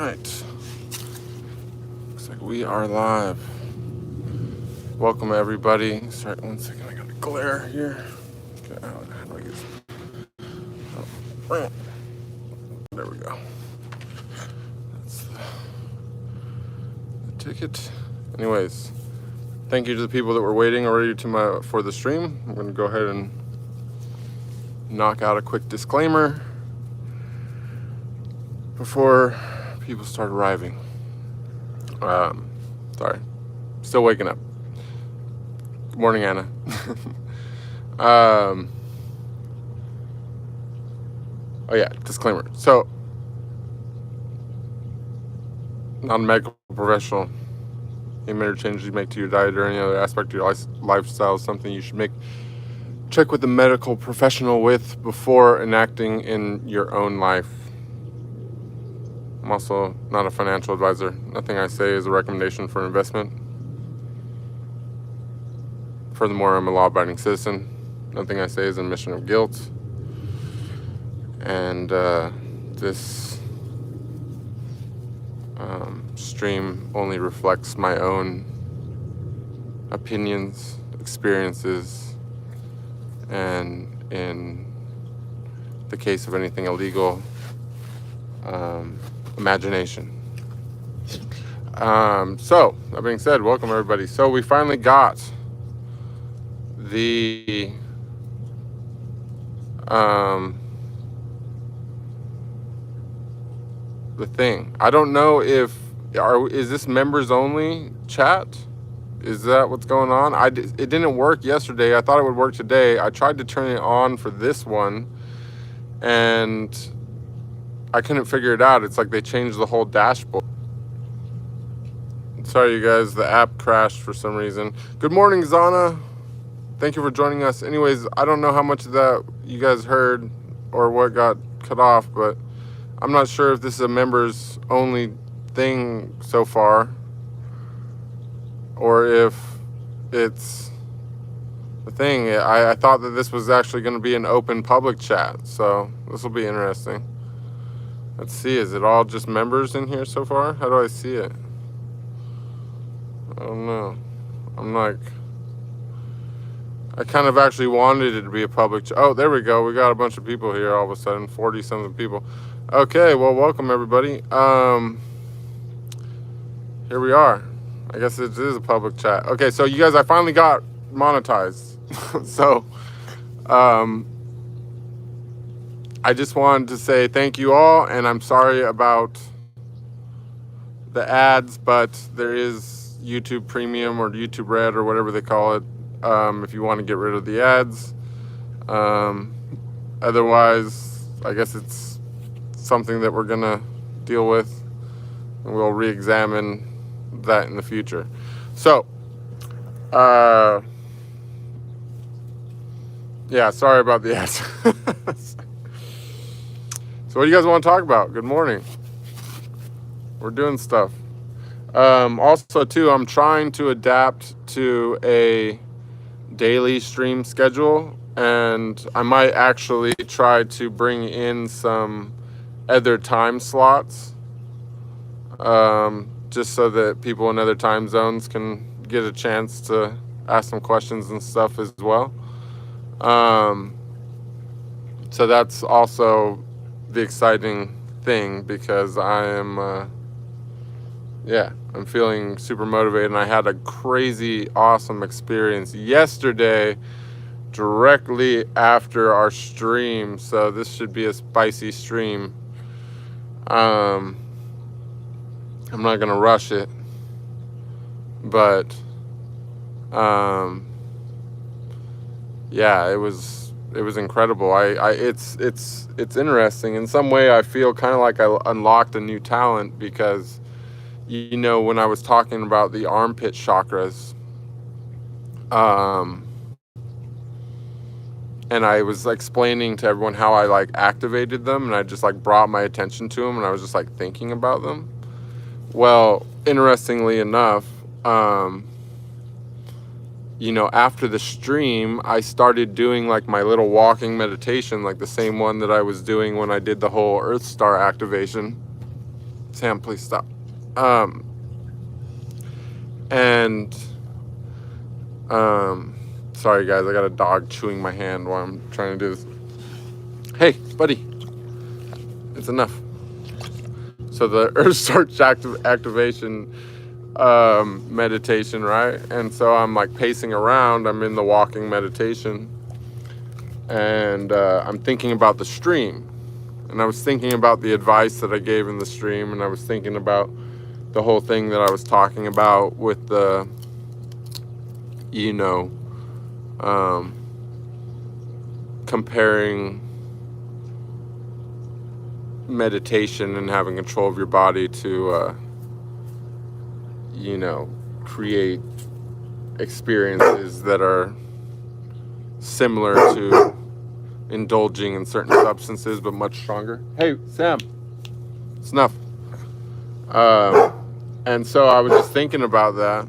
right. Looks like we are live. Welcome everybody. Sorry, 1 second. I got a glare here. Okay, how do I get oh, there we go. That's the ticket. Anyways, thank you to the people that were waiting already for the stream. I'm going to go ahead and knock out a quick disclaimer before people start arriving. Sorry, still waking up. Good morning, Anna. Oh yeah, disclaimer. So, not a medical professional. Any major changes you make to your diet or any other aspect of your lifestyle is something you should check with a medical professional with before enacting in your own life. I'm also not a financial advisor. Nothing I say is a recommendation for investment. Furthermore, I'm a law-abiding citizen. Nothing I say is an admission of guilt. And this stream only reflects my own opinions, experiences, and in the case of anything illegal, imagination. So, that being said, welcome everybody. So we finally got the thing. I don't know if is this members only chat? Is that what's going on? It didn't work yesterday. I thought it would work today. I tried to turn it on for this one and I couldn't figure it out. It's like they changed the whole dashboard. Sorry you guys, the app crashed for some reason. Good morning, Zana. Thank you for joining us. Anyways, I don't know how much of that you guys heard or what got cut off, but I'm not sure if this is a members only thing so far or if it's the thing. I thought that this was actually going to be an open public chat, so this will be interesting. Let's see, is it all just members in here so far? How do I see it? I don't know. I kind of actually wanted it to be a public oh, there we go. We got a bunch of people here all of a sudden, 40-something people. Okay, well, welcome everybody. Here we are. I guess it is a public chat. Okay, so you guys, I finally got monetized. So, I just wanted to say thank you all, and I'm sorry about the ads, but there is YouTube Premium or YouTube Red or whatever they call it, if you want to get rid of the ads. Otherwise, I guess it's something that we're gonna deal with, and we'll re-examine that in the future. So, yeah, sorry about the ads. So what do you guys want to talk about? Good morning. We're doing stuff. Also, too, I'm trying to adapt to a daily stream schedule, and I might actually try to bring in some other time slots, just so that people in other time zones can get a chance to ask some questions and stuff as well. So that's also the exciting thing, because I am I'm feeling super motivated, and I had a crazy awesome experience yesterday directly after our stream, so this should be a spicy stream. I'm not gonna rush it, but yeah, it was incredible. It's interesting in some way. I feel kind of like I unlocked a new talent, because you know, when I was talking about the armpit chakras, and I was explaining to everyone how I like activated them, and I just like brought my attention to them, and I was just like thinking about them. Well, interestingly enough, you know, after the stream, I started doing like my little walking meditation, like the same one that I was doing when I did the whole Earth Star activation. Sam, please stop. And sorry guys, I got a dog chewing my hand while I'm trying to do this. Hey, buddy, it's enough. So the Earth Starch activation meditation, right? And so I'm like pacing around. I'm in the walking meditation, and I'm thinking about the stream. And I was thinking about the advice that I gave in the stream, and I was thinking about the whole thing that I was talking about with the, you know, comparing meditation and having control of your body to, you know, create experiences that are similar to indulging in certain substances, but much stronger. Hey, Sam, it's enough. And so I was just thinking about that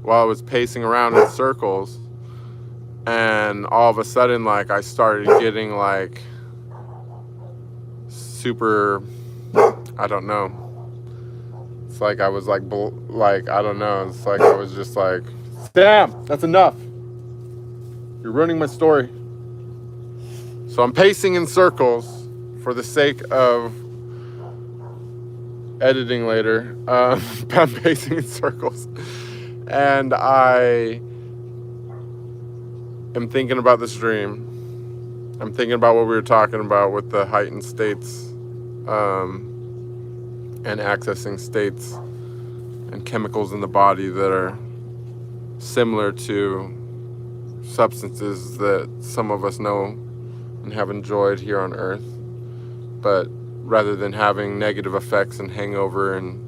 while I was pacing around in circles, and all of a sudden, like, I started getting like super, I don't know. It's like I was like I don't know. It's like I was just like, Sam, that's enough. You're ruining my story. So I'm pacing in circles for the sake of editing later. I'm pacing in circles, and I am thinking about this dream. I'm thinking about what we were talking about with the heightened states, and accessing states and chemicals in the body that are similar to substances that some of us know and have enjoyed here on Earth, but rather than having negative effects and hangover and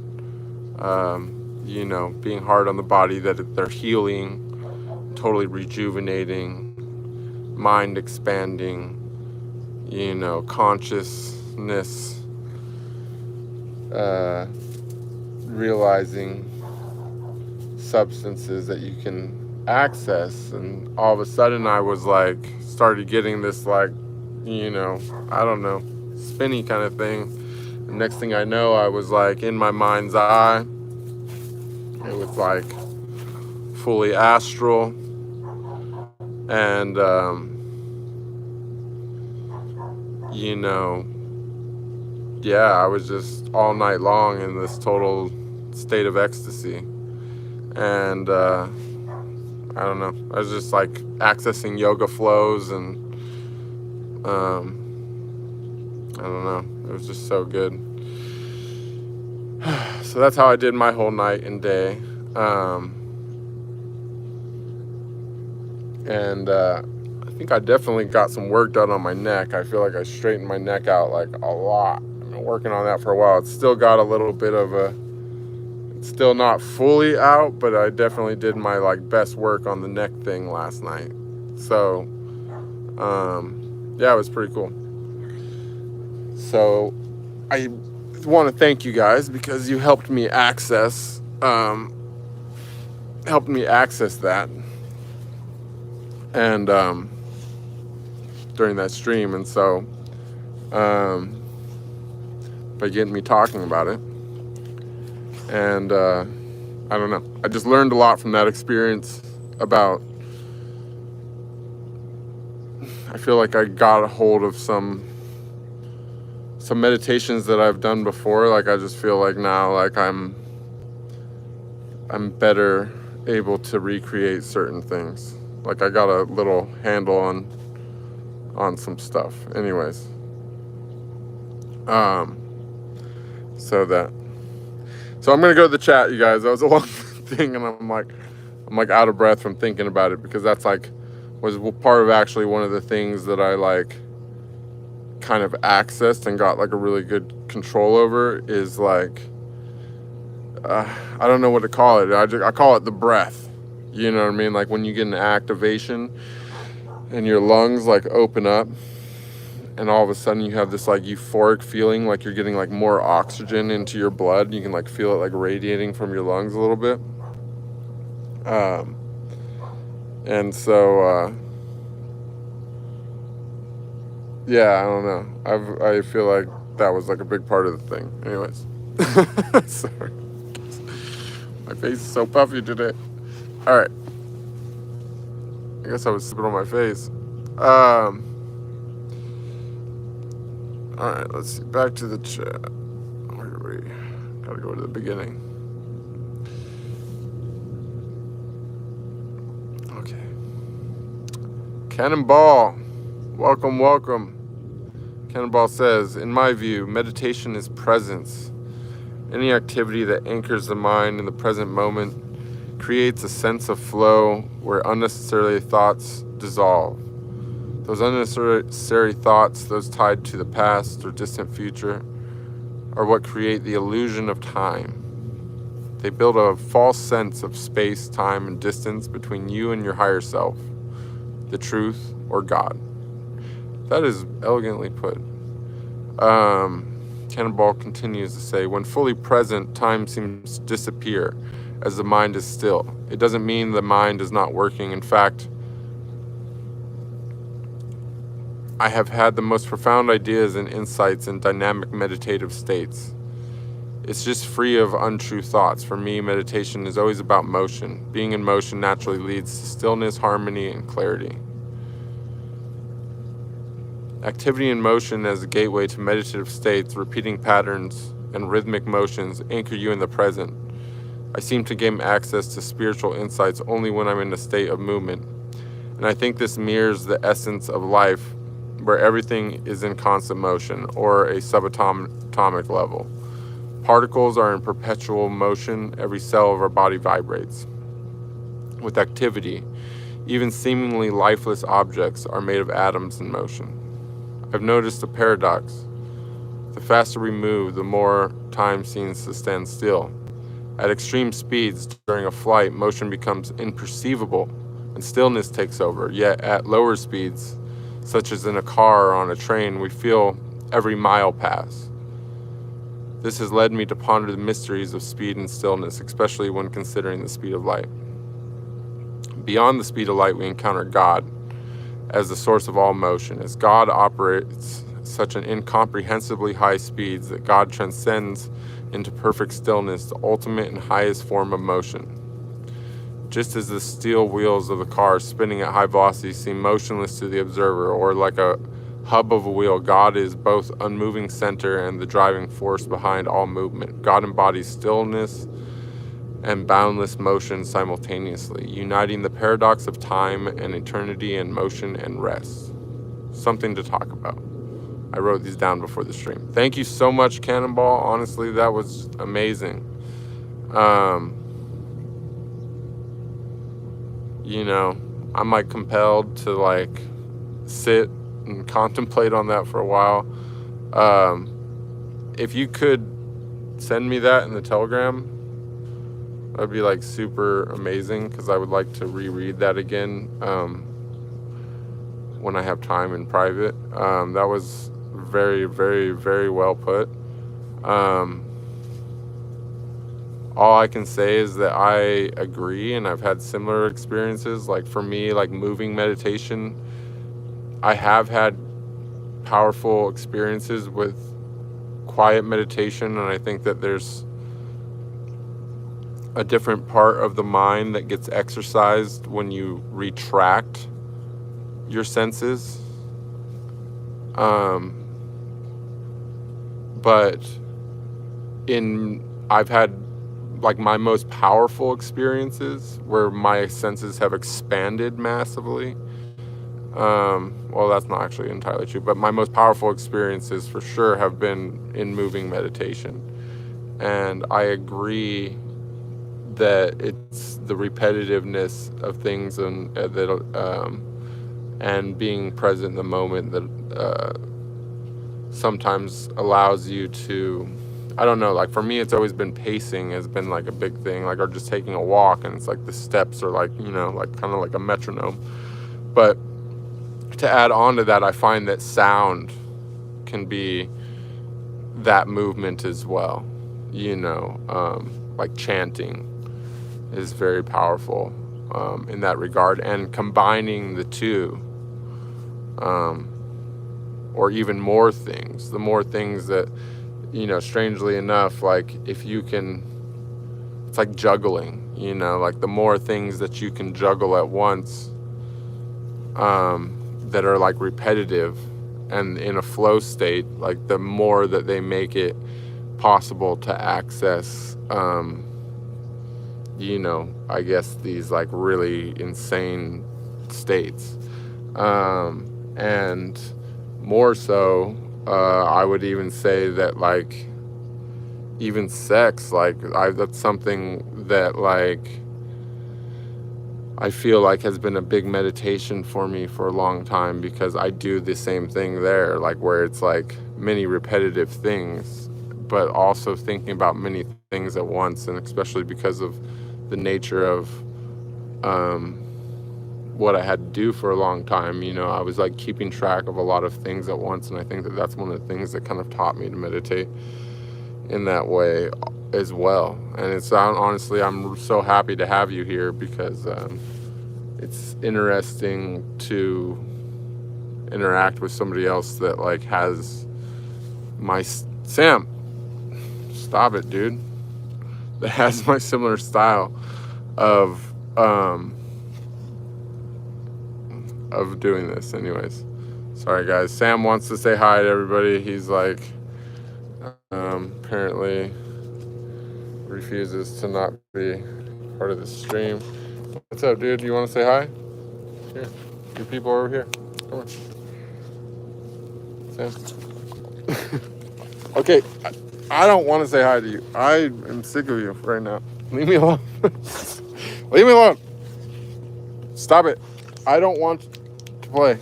you know, being hard on the body, that they're healing, totally rejuvenating, mind expanding, you know, consciousness realizing substances that you can access. And all of a sudden I was like, started getting this like, you know, I don't know, spinny kind of thing. The next thing I know, I was like in my mind's eye. It was like fully astral, and you know, yeah, I was just all night long in this total state of ecstasy. And I don't know, I was just like accessing yoga flows, and I don't know, it was just so good. So that's how I did my whole night and day. And I think I definitely got some work done on my neck. I feel like I straightened my neck out like a lot. I've been working on that for a while. It's still got a little bit of a, it's still not fully out, but I definitely did my like best work on the neck thing last night. So yeah, it was pretty cool. So I want to thank you guys because you helped me access that, and during that stream. And so by getting me talking about it, and I don't know, I just learned a lot from that experience about, I feel like I got a hold of some meditations that I've done before. Like I just feel like now, like I'm better able to recreate certain things. Like I got a little handle on some stuff. Anyways, so I'm gonna go to the chat, you guys. That was a long thing, and I'm like out of breath from thinking about it, because that's like was part of actually one of the things that I like kind of accessed and got like a really good control over, is like I don't know what to call it. I call it the breath. You know what I mean? Like when you get an activation and your lungs like open up, and all of a sudden you have this like euphoric feeling, like you're getting like more oxygen into your blood. You can like feel it like radiating from your lungs a little bit. And so yeah, I don't know. I feel like that was like a big part of the thing. Anyways. Sorry. My face is so puffy today. All right. I guess I was sipping on my face. All right, let's see. Back to the chat. Where are we? Gotta go to the beginning. Okay. Cannonball. Welcome, welcome. Cannonball says, in my view, meditation is presence. Any activity that anchors the mind in the present moment creates a sense of flow where unnecessary thoughts dissolve. Those unnecessary thoughts, those tied to the past or distant future, are what create the illusion of time. They build a false sense of space, time, and distance between you and your higher self, the truth, or God. That is elegantly put. Cannonball continues to say, when fully present, time seems to disappear as the mind is still. It doesn't mean the mind is not working. In fact, I have had the most profound ideas and insights in dynamic meditative states. It's just free of untrue thoughts. For me, meditation is always about motion. Being in motion naturally leads to stillness, harmony, and clarity. Activity and motion as a gateway to meditative states, repeating patterns, and rhythmic motions anchor you in the present. I seem to gain access to spiritual insights only when I'm in a state of movement. And I think this mirrors the essence of life, where everything is in constant motion, or a subatomic level. Particles are in perpetual motion. Every cell of our body vibrates. With activity, even seemingly lifeless objects are made of atoms in motion. I've noticed a paradox. The faster we move, the more time seems to stand still. At extreme speeds during a flight, motion becomes imperceivable and stillness takes over. Yet at lower speeds, such as in a car or on a train, we feel every mile pass. This has led me to ponder the mysteries of speed and stillness, especially when considering the speed of light. Beyond the speed of light, we encounter God as the source of all motion. As God operates such an incomprehensibly high speeds that God transcends into perfect stillness, the ultimate and highest form of motion. Just as the steel wheels of the car spinning at high velocity seem motionless to the observer, or like a hub of a wheel, God is both unmoving center and the driving force behind all movement. God embodies stillness and boundless motion simultaneously, uniting the paradox of time and eternity and motion and rest. Something to talk about. I wrote these down before the stream. Thank you so much, Cannonball. Honestly, that was amazing. You know, I'm like compelled to like sit and contemplate on that for a while. If you could send me that in the Telegram, that'd be like super amazing, because I would like to reread that again when I have time in private. That was very, very, very well put. All I can say is that I agree, and I've had similar experiences. Like for me, like moving meditation, I have had powerful experiences with quiet meditation, and I think that there's a different part of the mind that gets exercised when you retract your senses. But I've had like my most powerful experiences where my senses have expanded massively. Well, that's not actually entirely true, but my most powerful experiences for sure have been in moving meditation. And I agree that it's the repetitiveness of things and and being present in the moment that sometimes allows you to, I don't know, like for me it's always been pacing has been like a big thing, like or just taking a walk, and it's like the steps are like, you know, like kind of like a metronome. But to add on to that, I find that sound can be that movement as well, you know, like chanting is very powerful in that regard, and combining the two or even more things. The more things that, you know, strangely enough, like if you can, it's like juggling, you know, like the more things that you can juggle at once, that are like repetitive and in a flow state, like the more that they make it possible to access, you know, I guess these like really insane states. And more so, I would even say that like even sex, like that's something that like I feel like has been a big meditation for me for a long time, because I do the same thing there, like where it's like many repetitive things, but also thinking about many things at once. And especially because of the nature of what I had to do for a long time, you know, I was like keeping track of a lot of things at once. And I think that that's one of the things that kind of taught me to meditate in that way as well. And it's honestly, I'm so happy to have you here, because it's interesting to interact with somebody else that like has my Sam, stop it, dude, that has my similar style of doing this. Anyways, sorry guys, Sam wants to say hi to everybody. He's like apparently refuses to not be part of the stream. What's up, dude? You want to say hi? Here, your people over here. Come on, Sam. Okay, I don't want to say hi to you. I am sick of you right now. Leave me alone. Leave me alone. Stop it. I don't want to play.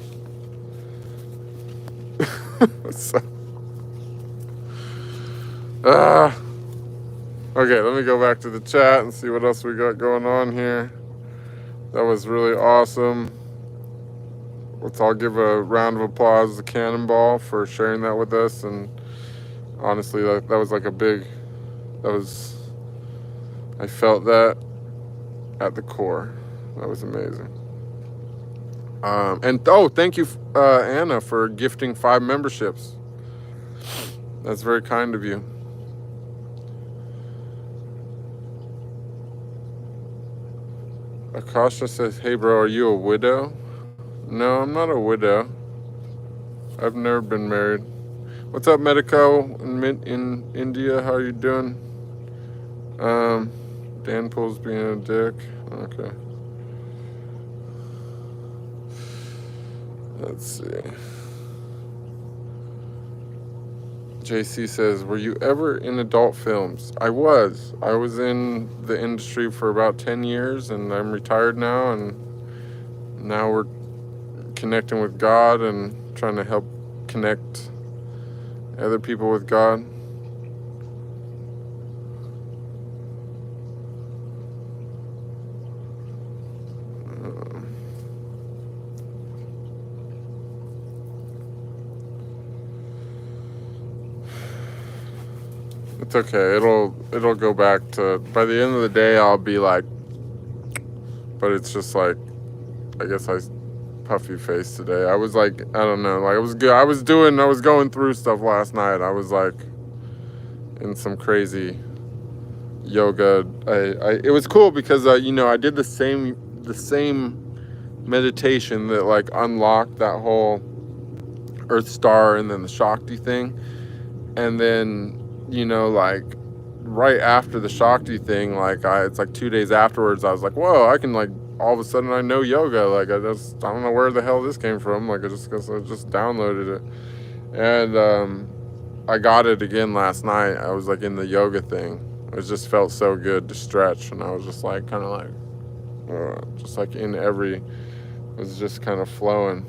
So, okay, let me go back to the chat and see what else we got going on here. That was really awesome. Let's all give a round of applause to Cannonball for sharing that with us. And honestly, that was like I felt that at the core. That was amazing. And thank you, Anna, for gifting 5 memberships. That's very kind of you. Akasha says, hey bro, are you a widow? No, I'm not a widow. I've never been married. What's up, Medico in India? How are you doing? Dan Pool's being a dick. Okay. Let's see. JC says, were you ever in adult films? I was in the industry for about 10 years, and I'm retired now, and now we're connecting with God and trying to help connect other people with God. It's okay. It'll go back to, by the end of the day, I'll be like, but it's just like, I guess I puffy face today. I was like, I don't know, like I was good. I was going through stuff last night. I was like in some crazy yoga. It was cool because you know, I did the same meditation that like unlocked that whole Earth Star and then the Shakti thing. And then, you know, like right after the Shakti thing, like it's like 2 days afterwards, I was like, whoa, I can like, all of a sudden I know yoga. Like I don't know where the hell this came from. Like I just downloaded it. And I got it again last night. I was like in the yoga thing. It just felt so good to stretch. And I was just like, kind of like, just like in it was just kind of flowing.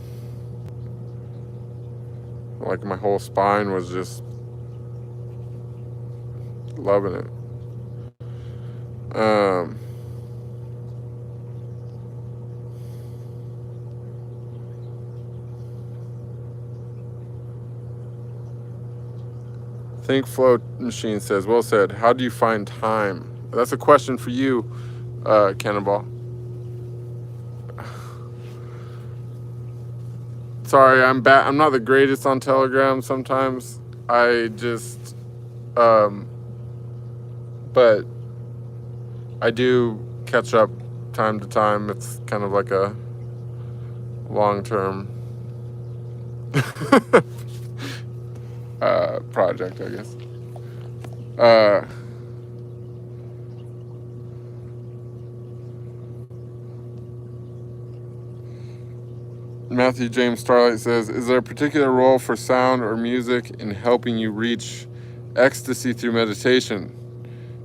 Like my whole spine was just loving it. Think Flow Machine says, well said. How do you find time? That's a question for you, Cannonball. sorry, I'm bad. I'm not the greatest on Telegram sometimes. I just, but I do catch up time to time. It's kind of like a long-term project, I guess. Matthew James Starlight says, is there a particular role for sound or music in helping you reach ecstasy through meditation?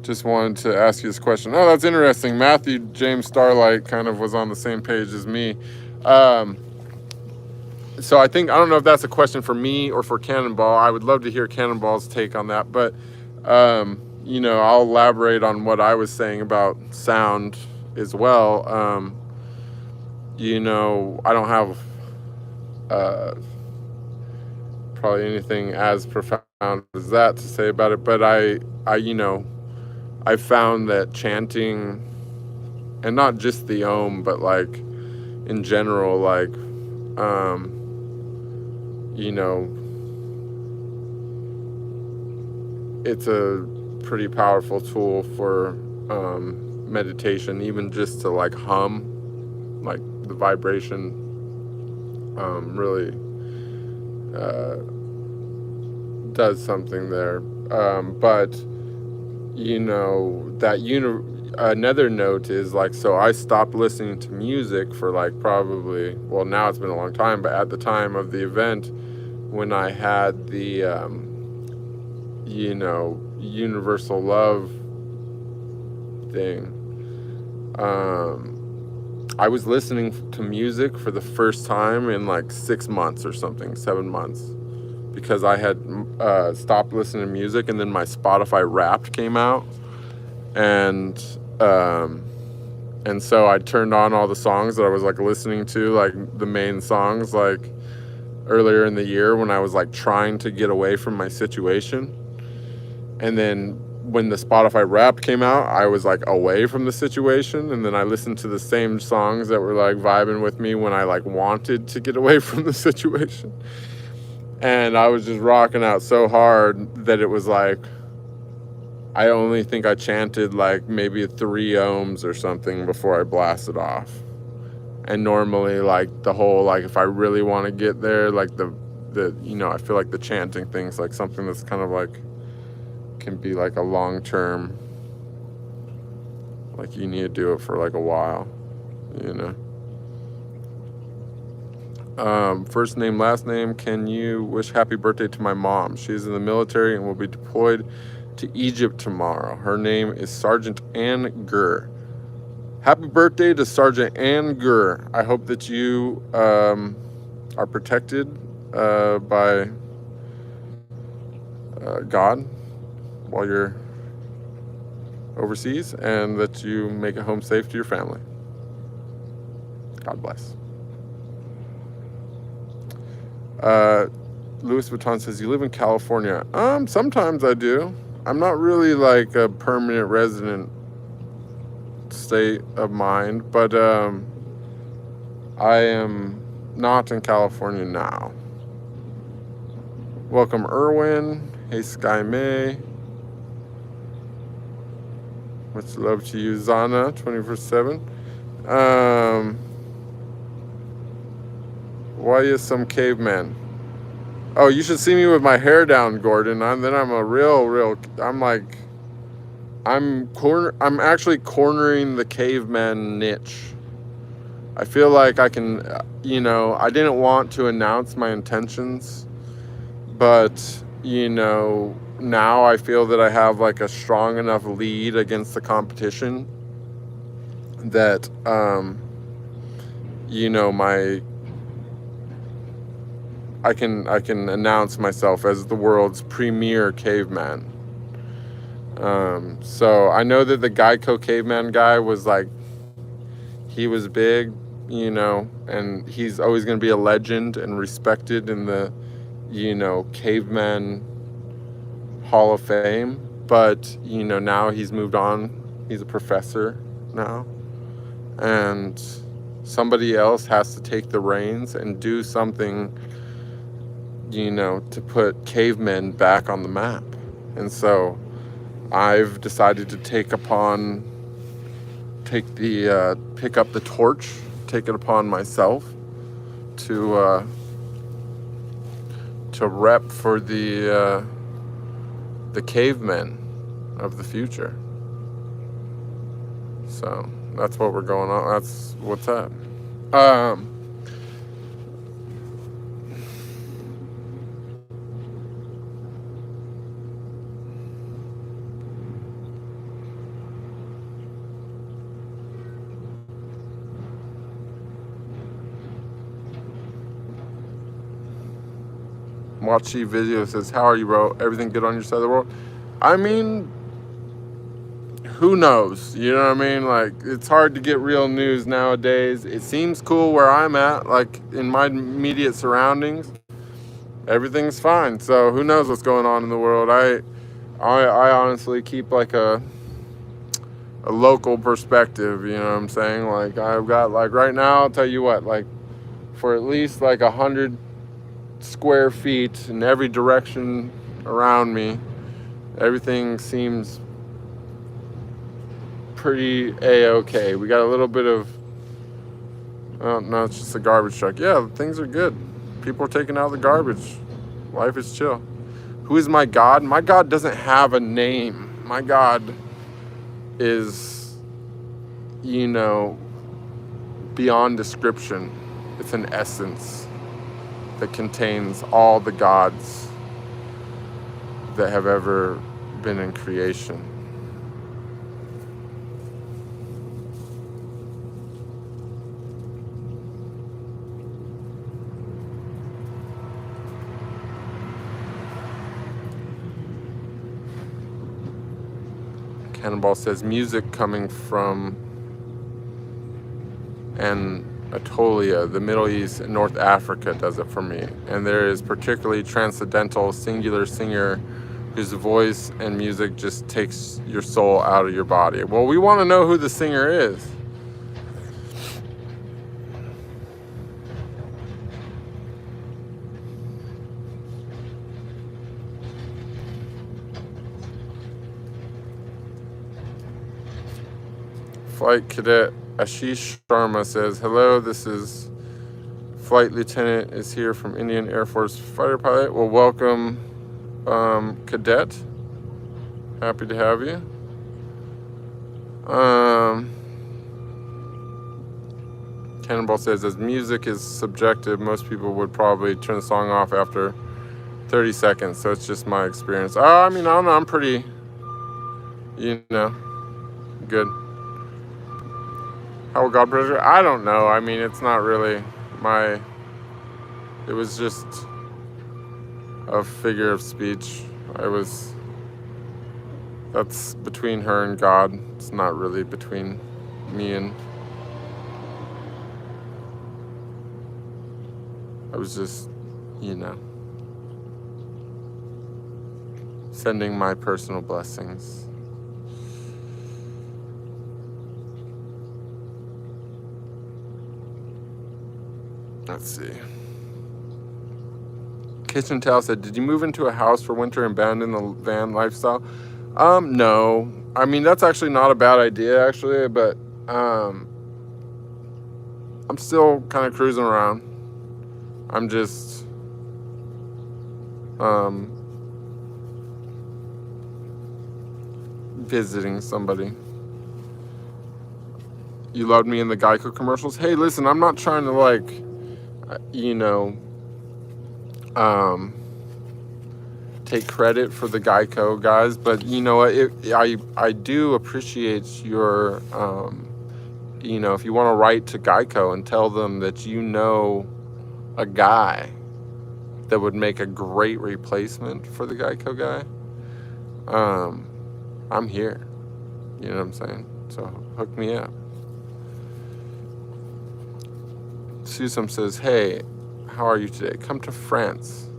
Just wanted to ask you this question. Oh, that's interesting. Matthew James Starlight kind of was on the same page as me. So I don't know if that's a question for me or for Cannonball. I would love to hear Cannonball's take on that. But, you know, I'll elaborate on what I was saying about sound as well. You know, I don't have probably anything as profound as that to say about it. But you know, I found that chanting, and not just the Om, but like in general, like, you know, it's a pretty powerful tool for meditation, even just to like hum, like the vibration really does something there. But you know, that another note is like, so I stopped listening to music for like probably, well, now it's been a long time, but at the time of the event, when I had the you know, universal love thing, I was listening to music for the first time in like 6 months or something, 7 months, because I had stopped listening to music, and then my Spotify Wrapped came out, and so I turned on all the songs that I was like listening to, like the main songs, like earlier in the year when I was like trying to get away from my situation. And then when the Spotify Wrapped came out, I was like away from the situation, and then I listened to the same songs that were like vibing with me when I like wanted to get away from the situation. And I was just rocking out so hard that it was like, I only think I chanted like maybe 3 ohms or something before I blasted off. And normally like the whole, like if I really want to get there, like the you know, I feel like the chanting thing's like something that's kind of like, can be like a long-term, like you need to do it for like a while, you know. First name, last name, can you wish happy birthday to my mom? She's in the military and will be deployed to Egypt tomorrow. Her name is Sergeant Ann Gurr. Happy birthday to Sergeant Ann Gurr. I hope that you are protected by God while you're overseas, and that you make it home safe to your family. God bless. Louis Vuitton says, you live in California. Sometimes I do. I'm not really like a permanent resident state of mind, but I am not in California now. Welcome, Erwin. Hey, Sky May. Much love to you, Zana, 24/7. Why is some caveman? Oh, you should see me with my hair down, Gordon. I'm a real. I'm actually cornering the caveman niche. I feel like I can, you know, I didn't want to announce my intentions, but, you know, now I feel that I have like a strong enough lead against the competition that, you know, I can announce myself as the world's premier caveman. So I know that the Geico caveman guy was like, he was big, you know, and he's always going to be a legend and respected in the, you know, caveman Hall of Fame. But, you know, now he's moved on. He's a professor now. And somebody else has to take the reins and do something, you know, to put cavemen back on the map. And so I've decided to pick up the torch, take it upon myself to rep for the cavemen of the future. So that's what we're going on. That's what's up. Watchy video says, how are you, bro? Everything good on your side of the world? I mean, who knows? You know what I mean? Like, it's hard to get real news nowadays. It seems cool where I'm at, like in my immediate surroundings. Everything's fine. So who knows what's going on in the world? I honestly keep like a local perspective, you know what I'm saying? Like, I've got, like, right now, I'll tell you what, like, for at least like 100 square feet in every direction around me, everything seems pretty a-okay. We got a little bit of, oh no, it's just a garbage truck. Yeah, things are good. People are taking out the garbage. Life is chill. Who is my God? My God doesn't have a name. My God is, you know, beyond description. It's an essence that contains all the gods that have ever been in creation. Cannonball says, music coming from Anatolia, the Middle East, and North Africa does it for me. And there is particularly transcendental singular singer whose voice and music just takes your soul out of your body. Well, we want to know who the singer is. Flight Cadet Ashish Sharma says, hello, this is Flight Lieutenant is here from Indian Air Force fighter pilot. Well, welcome, Cadet. Happy to have you. Cannonball says, as music is subjective, most people would probably turn the song off after 30 seconds. So it's just my experience. I mean, I don't know. I'm pretty, you know, good. How will God pressure? I don't know. I mean, it's not really my, it was just a figure of speech. That's between her and God. It's not really between me and, I was just, you know, sending my personal blessings. Let's see. Kitchen Towel said, did you move into a house for winter and abandon the van lifestyle? No. I mean, that's actually not a bad idea, actually, but I'm still kind of cruising around. I'm just visiting somebody. You loved me in the Geico commercials? Hey, listen, I'm not trying to, like, you know, take credit for the Geico guys, but you know what, I do appreciate your, you know, if you want to write to Geico and tell them that you know a guy that would make a great replacement for the Geico guy, I'm here, you know what I'm saying? So hook me up. Susum says, hey, how are you today? Come to France.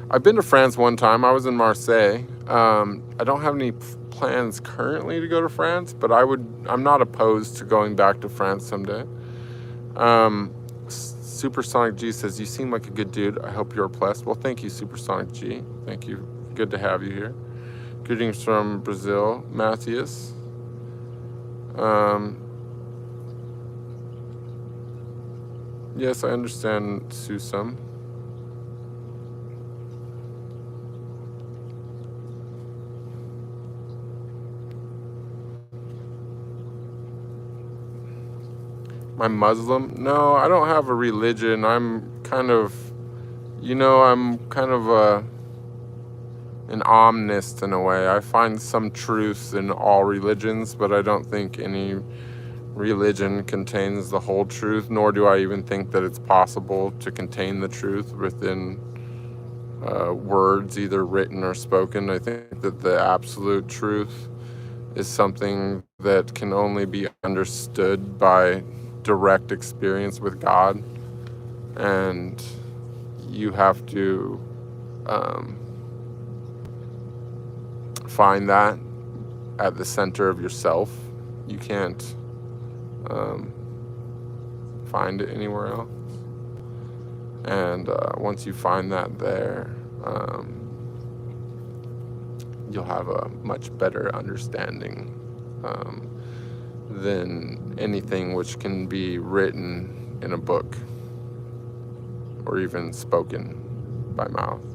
I've been to France one time. I was in Marseille. I don't have any plans currently to go to France, but I'm not opposed to going back to France someday. Supersonic G says, you seem like a good dude. I hope you're blessed. Well, thank you, Supersonic G. Thank you. Good to have you here. Greetings from Brazil, Matthias. Yes, I understand, Susum. I'm Muslim? No, I don't have a religion. I'm kind of, I'm kind of an omnist in a way. I find some truth in all religions, but I don't think any religion contains the whole truth, nor do I even think that it's possible to contain the truth within words, either written or spoken. I think that the absolute truth is something that can only be understood by direct experience with God, and you have to find that at the center of yourself. You can't find it anywhere else. And once you find that there, you'll have a much better understanding than anything which can be written in a book or even spoken by mouth.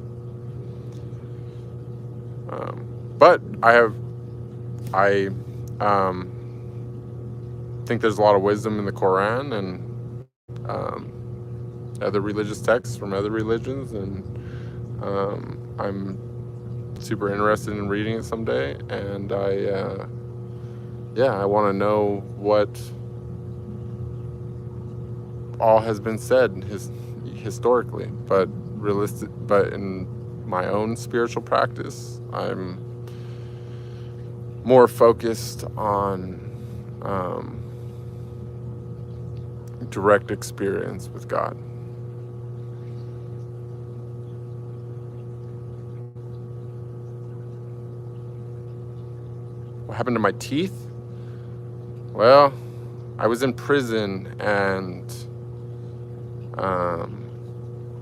But I think there's a lot of wisdom in the Quran and other religious texts from other religions, and I'm super interested in reading it someday, and I want to know what all has been said historically, but in my own spiritual practice, I'm more focused on direct experience with God. What happened to my teeth? Well, I was in prison, and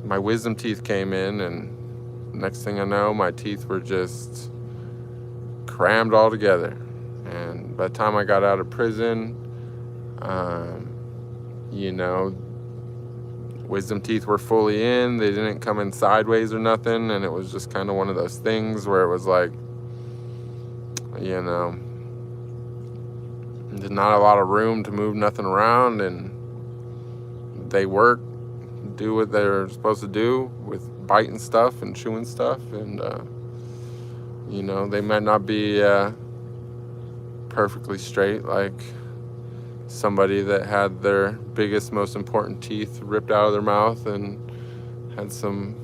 my wisdom teeth came in, and next thing I know, my teeth were just crammed all together. And by the time I got out of prison, wisdom teeth were fully in. They didn't come in sideways or nothing, and it was just kind of one of those things where it was like, there's not a lot of room to move nothing around, and they do what they're supposed to do with biting stuff and chewing stuff, and they might not be perfectly straight like somebody that had their biggest, most important teeth ripped out of their mouth and had some,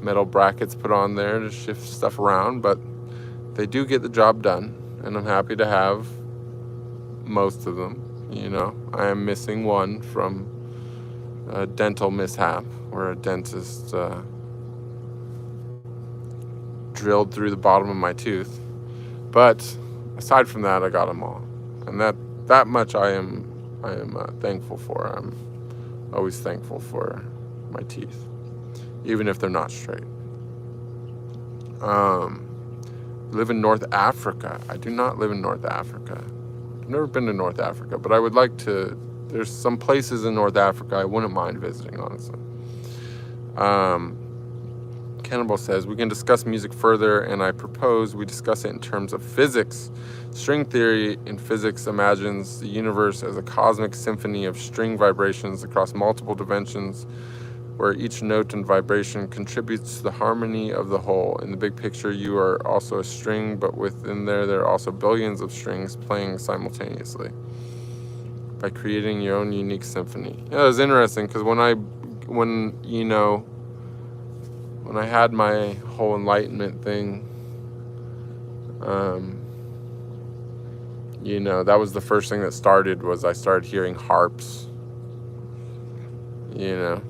metal brackets put on there to shift stuff around, but they do get the job done, and I'm happy to have most of them. I am missing one from a dental mishap where a dentist drilled through the bottom of my tooth. But aside from that, I got them all, and that much I am thankful for. I'm always thankful for my teeth, even if they're not straight. Live in North Africa. I do not live in North Africa. I've never been to North Africa, but I would like to. There's some places in North Africa I wouldn't mind visiting, honestly. Cannibal says, we can discuss music further, and I propose we discuss it in terms of physics. String theory in physics imagines the universe as a cosmic symphony of string vibrations across multiple dimensions, where each note and vibration contributes to the harmony of the whole. In the big picture, you are also a string, but within there are also billions of strings playing simultaneously by creating your own unique symphony. Yeah, it was interesting, because when I had my whole enlightenment thing, that was the first thing that started, was I started hearing harps, and it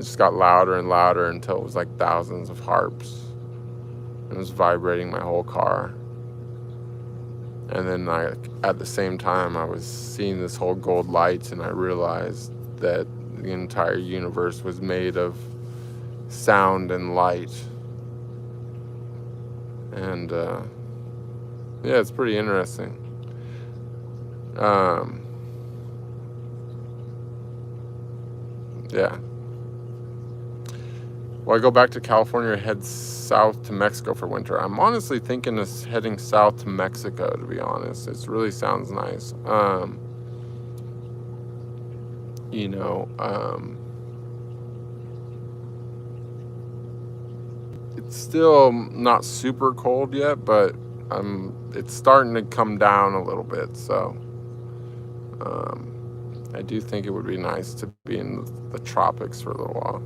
just got louder and louder until it was like thousands of harps. It was vibrating my whole car. And then at the same time, I was seeing this whole gold light, and I realized that the entire universe was made of sound and light. And yeah, it's pretty interesting. Yeah. Well, I go back to California or head south to Mexico for winter. I'm honestly thinking of heading south to Mexico, to be honest. It really sounds nice. You know, it's still not super cold yet, but it's starting to come down a little bit. So I do think it would be nice to be in the tropics for a little while.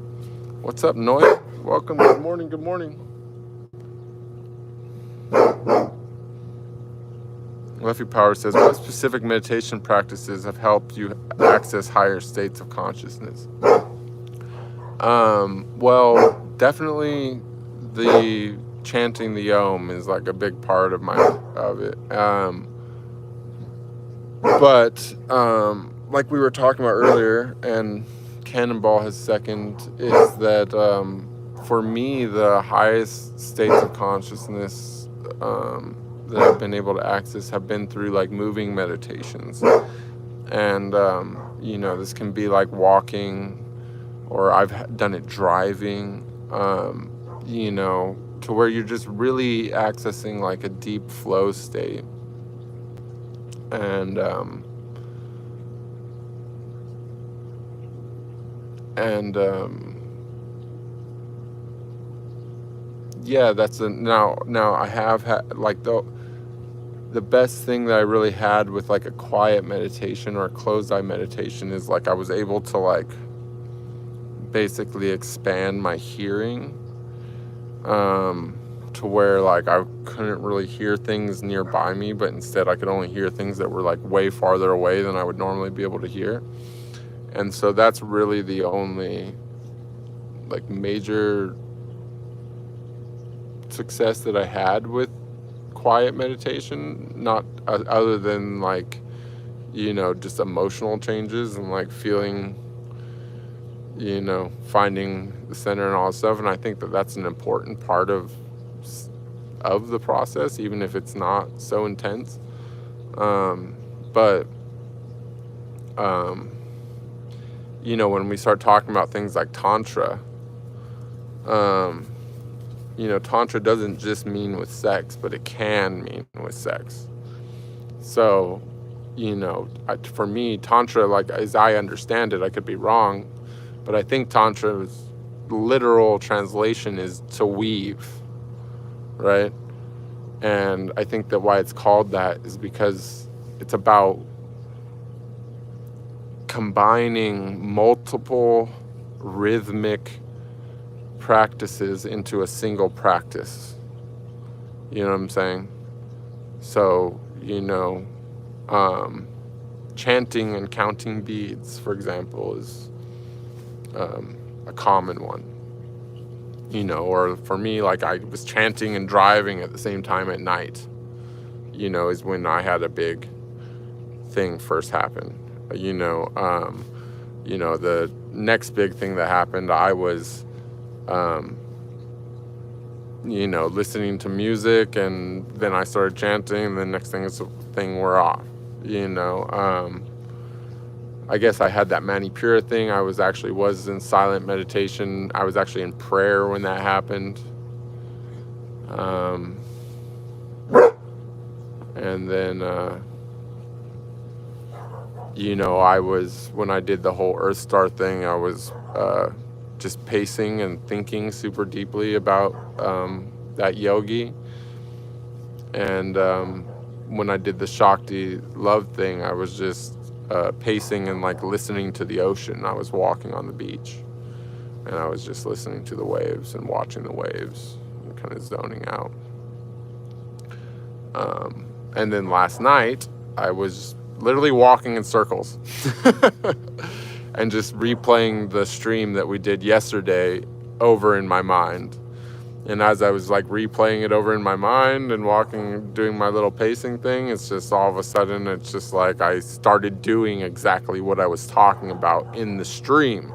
What's up, Noy? Welcome. Good morning. Good morning. Leffy Power says, what specific meditation practices have helped you access higher states of consciousness? Well, definitely the chanting the Om is like a big part of it. But like we were talking about earlier, and Cannonball has second, is that for me, the highest states of consciousness that I've been able to access have been through like moving meditations. And, you know, this can be like walking, or I've done it driving, you know, to where you're just really accessing like a deep flow state. And yeah, that's now I have had like the best thing that I really had with like a quiet meditation or a closed eye meditation is like I was able to like basically expand my hearing to where like I couldn't really hear things nearby me, but instead I could only hear things that were like way farther away than I would normally be able to hear. And so that's really the only like major success that I had with quiet meditation, not other than like, you know, just emotional changes and like feeling, you know, finding the center and all that stuff. And I think that that's an important part of the process, even if it's not so intense. But you know, when we start talking about things like Tantra, you know, Tantra doesn't just mean with sex, but it can mean with sex. So, you know, for me, Tantra, like as I understand it, I could be wrong, but I think Tantra's literal translation is to weave, right? And I think that why it's called that is because it's about combining multiple rhythmic practices into a single practice. You know what I'm saying? So, you know, chanting and counting beads, for example, is a common one. You know, or for me, like I was chanting and driving at the same time at night, you know, is when I had a big thing first happen. You know, the next big thing that happened, I was, you know, listening to music, and then I started chanting, and the next thing is the thing wore off, you know. I guess I had that Manipura thing. I was in silent meditation. I was actually in prayer when that happened. And then, you know, when I did the whole Earth Star thing, I was just pacing and thinking super deeply about that yogi. And when I did the Shakti love thing, I was just pacing and like listening to the ocean. I was walking on the beach, and I was just listening to the waves and watching the waves and kind of zoning out. And then last night, I was literally walking in circles and just replaying the stream that we did yesterday over in my mind. And as I was like replaying it over in my mind and walking, doing my little pacing thing, it's just all of a sudden, it's just like I started doing exactly what I was talking about in the stream.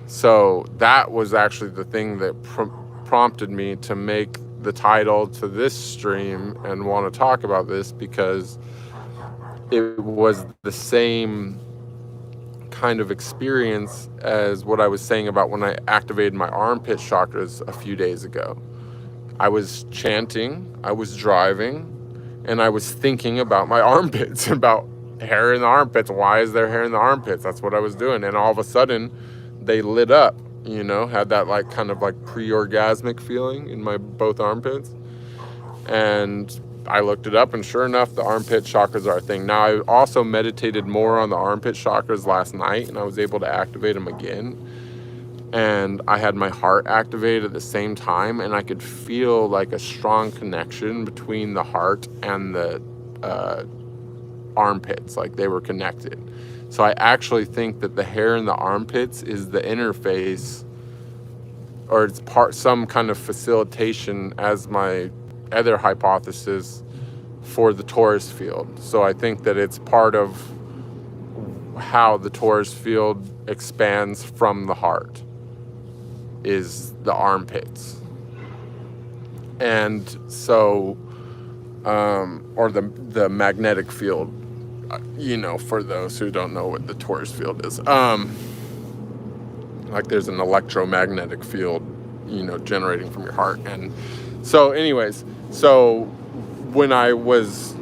So that was actually the thing that prompted me to make the title to this stream and want to talk about this, because it was the same kind of experience as what I was saying about when I activated my armpit chakras a few days ago. I was chanting, I was driving, and I was thinking about my armpits, about hair in the armpits. Why is there hair in the armpits? That's what I was doing. And all of a sudden they lit up, you know, had that like kind of like pre-orgasmic feeling in my both armpits. And I looked it up, and sure enough, the armpit chakras are a thing. Now, I also meditated more on the armpit chakras last night, and I was able to activate them again. And I had my heart activated at the same time, and I could feel like a strong connection between the heart and the armpits, like they were connected. So I actually think that the hair in the armpits is the interface, or it's some kind of facilitation, as my other hypothesis, for the torus field. So I think that it's part of how the torus field expands from the heart is the armpits. And so or the magnetic field, you know, for those who don't know what the torus field is, like there's an electromagnetic field, you know, generating from your heart. And so anyways, so when I was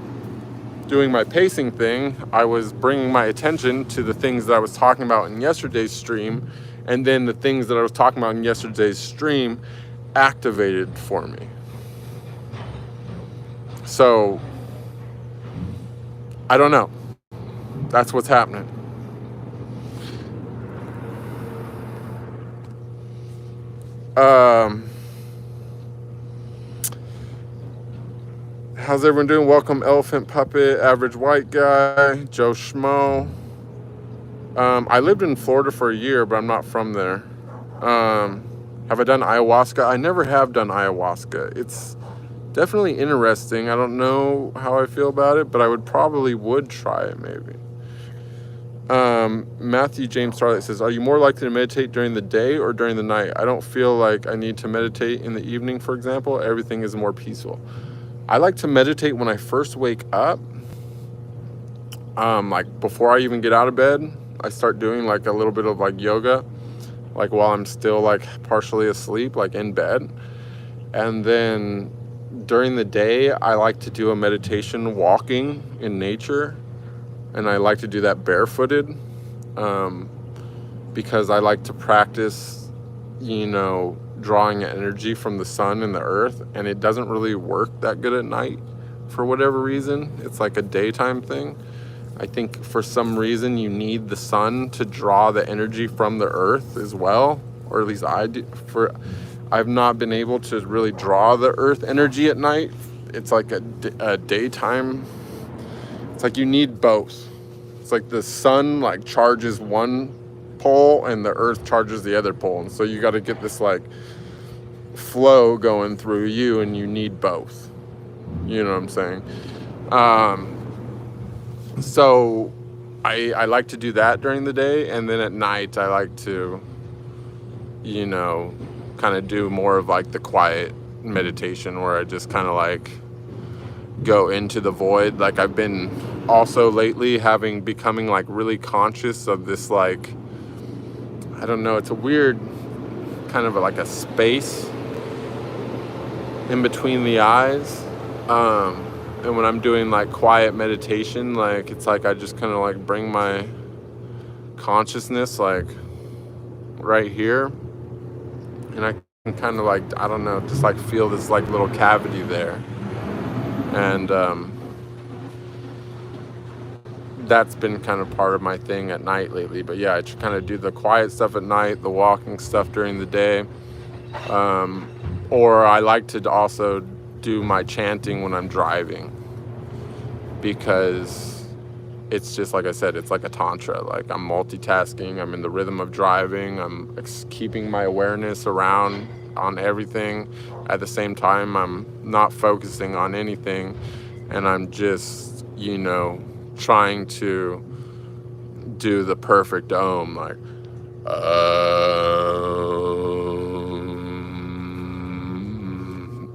doing my pacing thing, I was bringing my attention to the things that I was talking about in yesterday's stream, and then the things that I was talking about in yesterday's stream activated for me. So I don't know. That's what's happening. How's everyone doing? Welcome, Elephant Puppet, Average White Guy, Joe Schmo. I lived in Florida for a year, but I'm not from there. Have I done ayahuasca? I never have done ayahuasca. It's definitely interesting. I don't know how I feel about it, but I would try it maybe. Matthew James Starlight says, are you more likely to meditate during the day or during the night? I don't feel like I need to meditate in the evening, for example. Everything is more peaceful. I like to meditate when I first wake up. Like before I even get out of bed, I start doing like a little bit of like yoga, like while I'm still like partially asleep, like in bed. And then during the day, I like to do a meditation walking in nature. And I like to do that barefooted, because I like to practice, you know, drawing energy from the sun and the earth, and it doesn't really work that good at night for whatever reason. It's like a daytime thing. I think for some reason you need the sun to draw the energy from the earth as well, or at least I do. I've not been able to really draw the earth energy at night. It's like a daytime. It's like you need both. It's like the sun like charges one pole and the earth charges the other pole, and so you got to get this like flow going through you, and you need both. You know what I'm saying? So I like to do that during the day, and then at night I like to, you know, kind of do more of like the quiet meditation where I just kind of like go into the void. Like I've been also lately becoming like really conscious of this, like, I don't know, it's a weird kind of like a space in between the eyes. And when I'm doing like quiet meditation, like it's like I just kind of like bring my consciousness like right here, and I can kind of like, I don't know, just like feel this like little cavity there. And that's been kind of part of my thing at night lately. But yeah, I kind of do the quiet stuff at night, the walking stuff during the day. Or I like to also do my chanting when I'm driving, because it's just like I said, it's like a tantra. Like I'm multitasking, I'm in the rhythm of driving, I'm keeping my awareness around on everything. At the same time, I'm not focusing on anything, and I'm just, you know, trying to do the perfect Om, like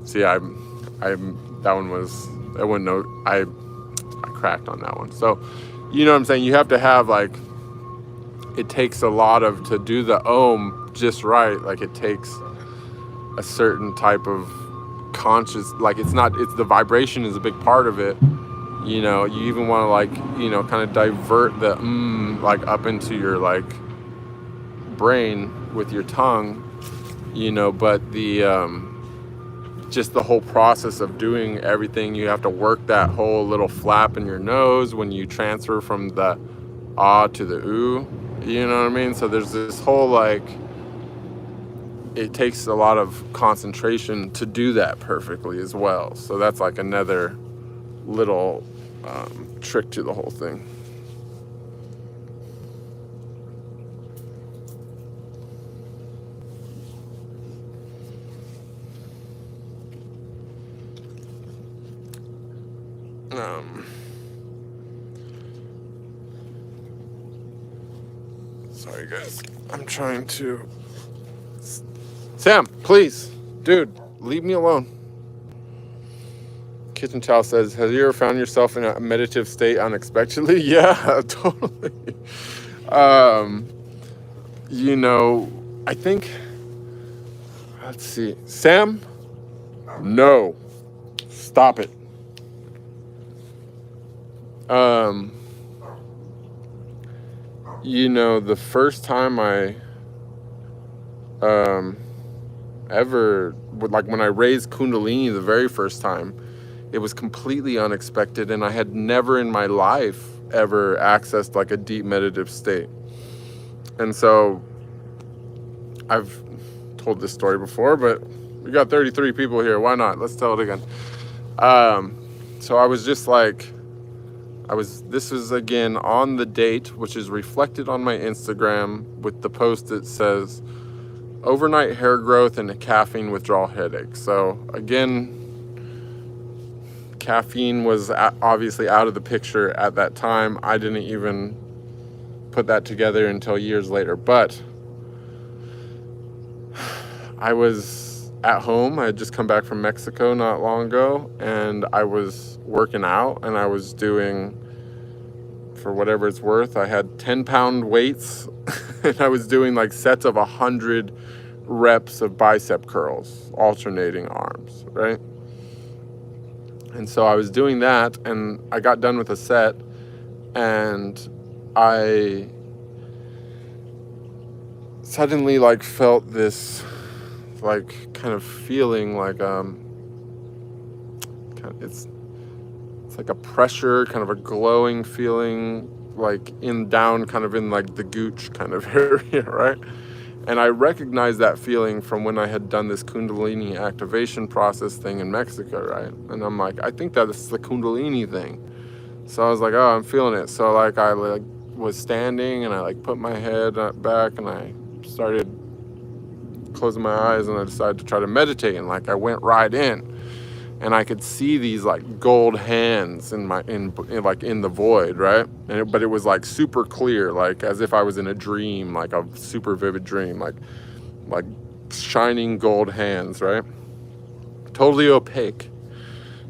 see, that one was, I wouldn't know, I cracked on that one. So, you know what I'm saying? You have to have, like, it takes a lot of, to do the Om just right, like it takes a certain type of conscious, like it's the vibration is a big part of it. You know, you even want to, like, you know, kind of divert the like up into your, like, brain with your tongue, you know, but the just the whole process of doing everything, you have to work that whole little flap in your nose when you transfer from the ah to the oo, you know what I mean? So there's this whole, like, it takes a lot of concentration to do that perfectly as well. So that's like another little trick to the whole thing. Sorry guys, I'm trying to, Sam, please, dude, leave me alone. Kitchen Chow says, have you ever found yourself in a meditative state unexpectedly? Yeah, totally. You know, I think, let's see, Sam, no, stop it. You know, the first time I ever, like when I raised Kundalini the very first time, it was completely unexpected, and I had never in my life ever accessed like a deep meditative state. And so I've told this story before, but we got 33 people here. Why not? Let's tell it again. So I was just like, this is again on the date, which is reflected on my Instagram with the post that says overnight hair growth and a caffeine withdrawal headache. So again, caffeine was obviously out of the picture at that time. I didn't even put that together until years later, but I was at home. I had just come back from Mexico not long ago, and I was working out, and I was doing, for whatever it's worth, I had 10-pound weights and I was doing like sets of 100 reps of bicep curls, alternating arms, right? And so I was doing that, and I got done with a set, and I suddenly like felt this like kind of feeling like it's like a pressure, kind of a glowing feeling, like down kind of in like the gooch kind of area, right? And I recognized that feeling from when I had done this Kundalini activation process thing in Mexico, right? And I'm like, I think that's the Kundalini thing. So I was like, oh, I'm feeling it. So like I like was standing, and I like put my head back, and I started closing my eyes, and I decided to try to meditate, and like I went right in. And I could see these like gold hands in the void, right? But it was like super clear, like as if I was in a dream, like a super vivid dream, like shining gold hands, right? Totally opaque,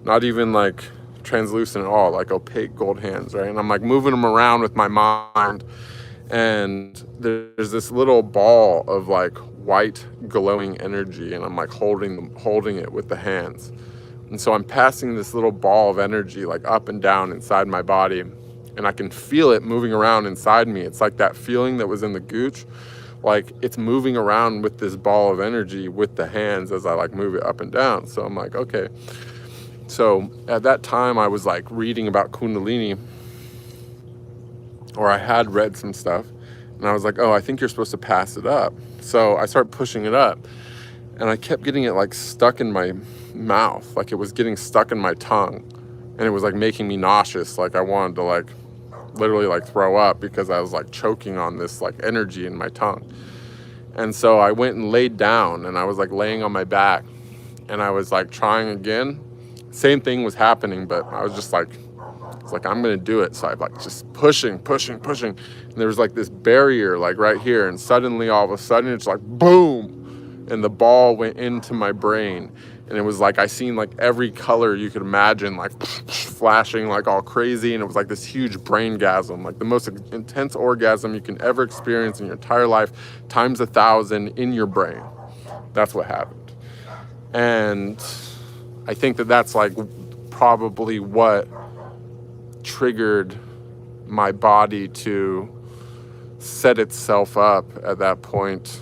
not even like translucent at all, like opaque gold hands, right? And I'm like moving them around with my mind, and there's this little ball of like white glowing energy, and I'm like holding it with the hands. And so I'm passing this little ball of energy like up and down inside my body, and I can feel it moving around inside me. It's like that feeling that was in the gooch, like it's moving around with this ball of energy with the hands as I like move it up and down. So I'm like, okay. So at that time I was like reading about Kundalini, or I had read some stuff, and I was like, oh, I think you're supposed to pass it up. So I started pushing it up, and I kept getting it like stuck in my mouth, like it was getting stuck in my tongue, and it was like making me nauseous, like I wanted to like literally like throw up, because I was like choking on this like energy in my tongue. And so I went and laid down, and I was like laying on my back, and I was like trying again. Same thing was happening, but I was just like, it's like, I'm gonna do it. So I like just pushing. And there was like this barrier like right here, and suddenly all of a sudden it's like boom, and the ball went into my brain. And it was like, I seen like every color you could imagine, like flashing like all crazy. And it was like this huge braingasm, like the most intense orgasm you can ever experience in your entire life, times 1,000 in your brain. That's what happened. And I think that that's like probably what triggered my body to set itself up at that point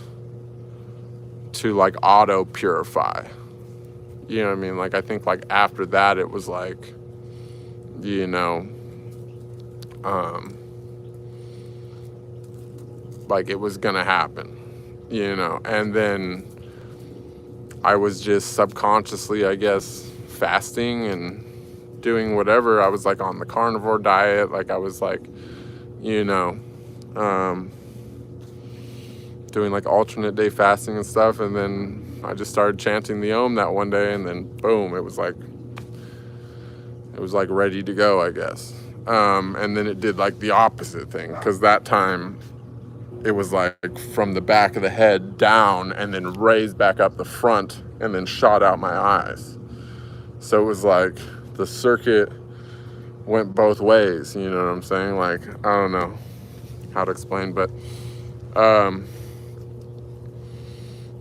to like auto purify. You know what I mean? Like, I think like after that, it was like, you know, like it was gonna happen, you know. And then I was just subconsciously, I guess, fasting and doing whatever. I was like on the carnivore diet. Like I was like, you know, doing like alternate day fasting and stuff. And then I just started chanting the Om that one day, and then boom, it was like ready to go, I guess. And then it did like the opposite thing, because that time it was like from the back of the head down and then raised back up the front and then shot out my eyes. So it was like the circuit went both ways, you know what I'm saying? Like, I don't know how to explain, but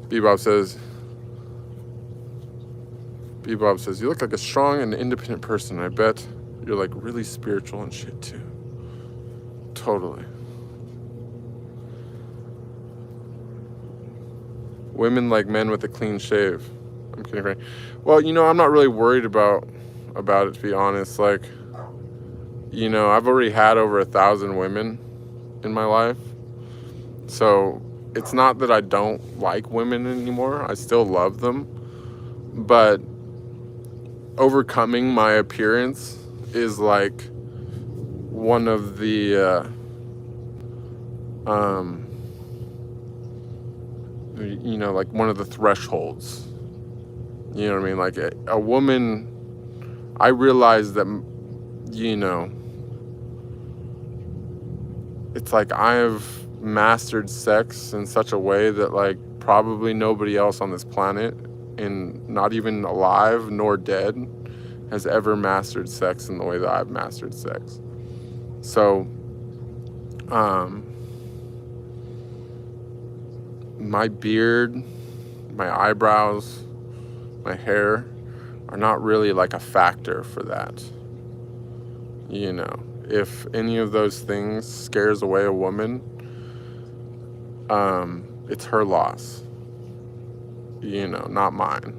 Bebop says, you look like a strong and independent person. I bet you're like really spiritual and shit too. Totally. Women like men with a clean shave. I'm kidding, right? Well, you know, I'm not really worried about it, to be honest. Like, you know, I've already had over 1,000 women in my life. So it's not that I don't like women anymore. I still love them. But overcoming my appearance is like one of the you know, like one of the thresholds. You know what I mean? Like a woman, I realized that, you know, it's like I've mastered sex in such a way that like probably nobody else on this planet, and not even alive nor dead, has ever mastered sex in the way that I've mastered sex. So my beard, my eyebrows, my hair are not really like a factor for that. You know, if any of those things scares away a woman, it's her loss. You know, not mine.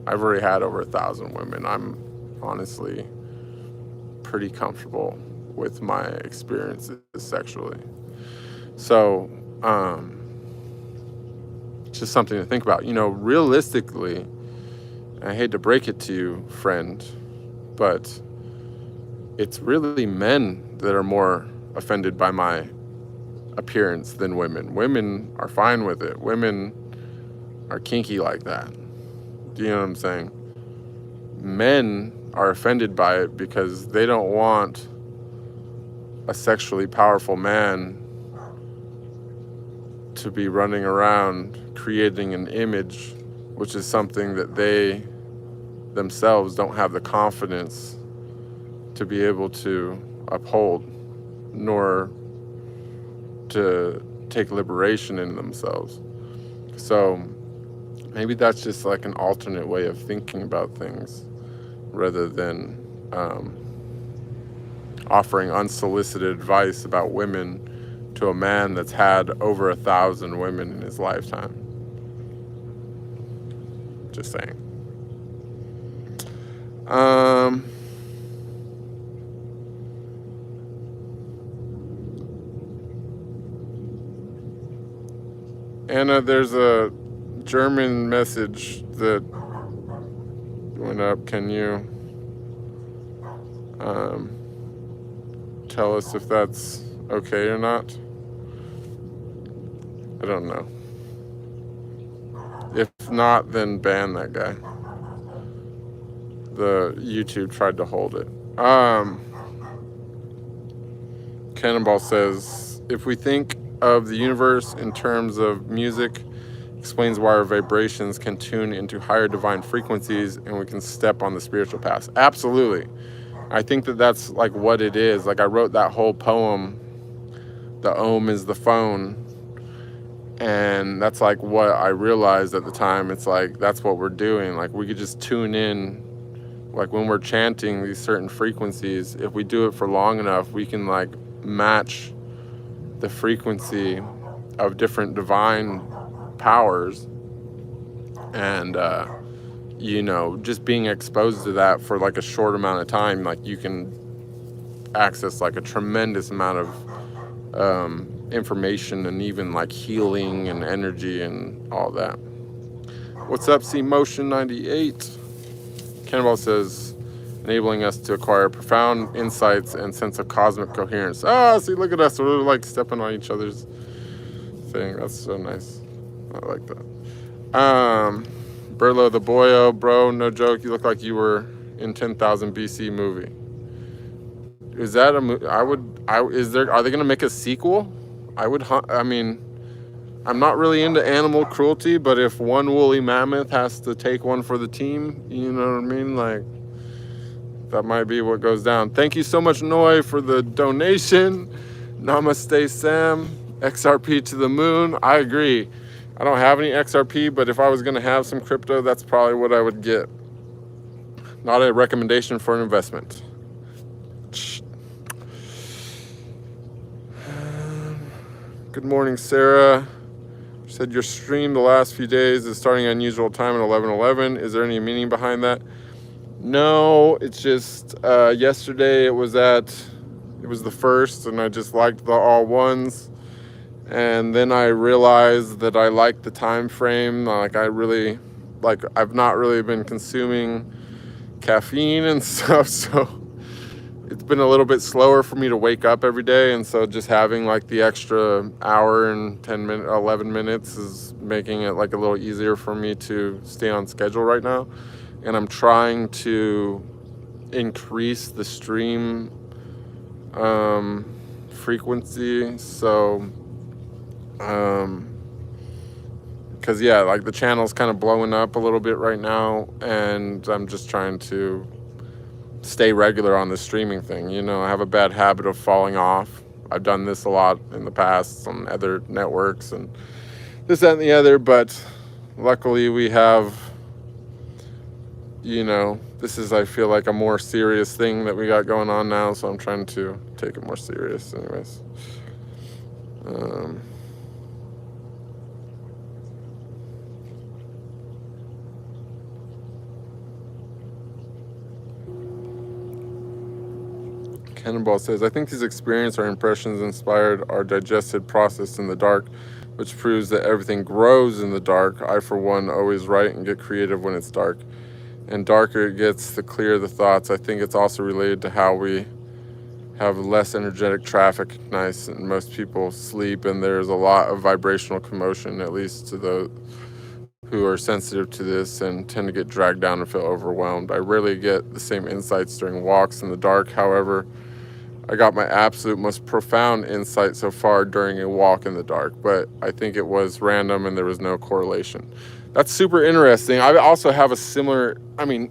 I've already had over 1,000 women. I'm honestly pretty comfortable with my experiences sexually. So, just something to think about. You know, realistically, I hate to break it to you, friend, but it's really men that are more offended by my appearance than women. Women are fine with it. Women are kinky like that. Do you know what I'm saying? Men are offended by it because they don't want a sexually powerful man to be running around creating an image, which is something that they themselves don't have the confidence to be able to uphold, nor to take liberation in themselves. So maybe that's just like an alternate way of thinking about things, rather than offering unsolicited advice about women to a man that's had over 1,000 women in his lifetime. Just saying. Anna, there's a German message that went up. Can you tell us if that's okay or not? I don't know. not, then ban that guy. The YouTube tried to hold it. Cannonball says, if we think of the universe in terms of music, explains why our vibrations can tune into higher divine frequencies and we can step on the spiritual path. Absolutely. I think that that's like what it is. Like I wrote that whole poem, The Ohm is the Phone, and that's like what I realized at the time. It's like, that's what we're doing. Like we could just tune in, like when we're chanting these certain frequencies, if we do it for long enough, we can like match the frequency of different divine powers, and you know, just being exposed to that for like a short amount of time, like you can access like a tremendous amount of information and even like healing and energy and all that. What's up, C Motion 98? Cannonball says, enabling us to acquire profound insights and sense of cosmic coherence. Ah, see, look at us, we're like stepping on each other's thing. That's so nice. I like that. Burlo the Boyo, bro, no joke, you look like you were in 10,000 BC movie. Is that a movie? Are they gonna make a sequel? I mean, I'm not really into animal cruelty, but if one woolly mammoth has to take one for the team, you know what I mean? Like, that might be what goes down. Thank you so much, Noi, for the donation. Namaste, Sam. XRP to the moon. I agree. I don't have any XRP, but if I was going to have some crypto, that's probably what I would get. Not a recommendation for an investment. Good morning, Sarah. You said your stream the last few days is starting at unusual time at 11:11. Is there any meaning behind that? No, it's just yesterday it was the first, and I just liked the all ones. And then I realized that I like the time frame. Like I've not really been consuming caffeine and stuff, so it's been a little bit slower for me to wake up every day. And so just having like the extra hour and 11 minutes is making it like a little easier for me to stay on schedule right now. And I'm trying to increase the stream frequency. So because yeah, like the channel's kind of blowing up a little bit right now, and I'm just trying to stay regular on the streaming thing. You know, I have a bad habit of falling off. I've done this a lot in the past on other networks and this, that, and the other, but luckily we have, you know, this is, I feel like, a more serious thing that we got going on now, so I'm trying to take it more serious anyways. Cannonball says, I think these experiences or impressions inspired our digested process in the dark, which proves that everything grows in the dark. I, for one, always write and get creative when it's dark. And darker it gets, the clearer the thoughts. I think it's also related to how we have less energetic traffic nights and most people sleep, and there's a lot of vibrational commotion, at least to those who are sensitive to this and tend to get dragged down and feel overwhelmed. I rarely get the same insights during walks in the dark. However, I got my absolute most profound insight so far during a walk in the dark, but I think it was random and there was no correlation. That's super interesting. I also have a similar, I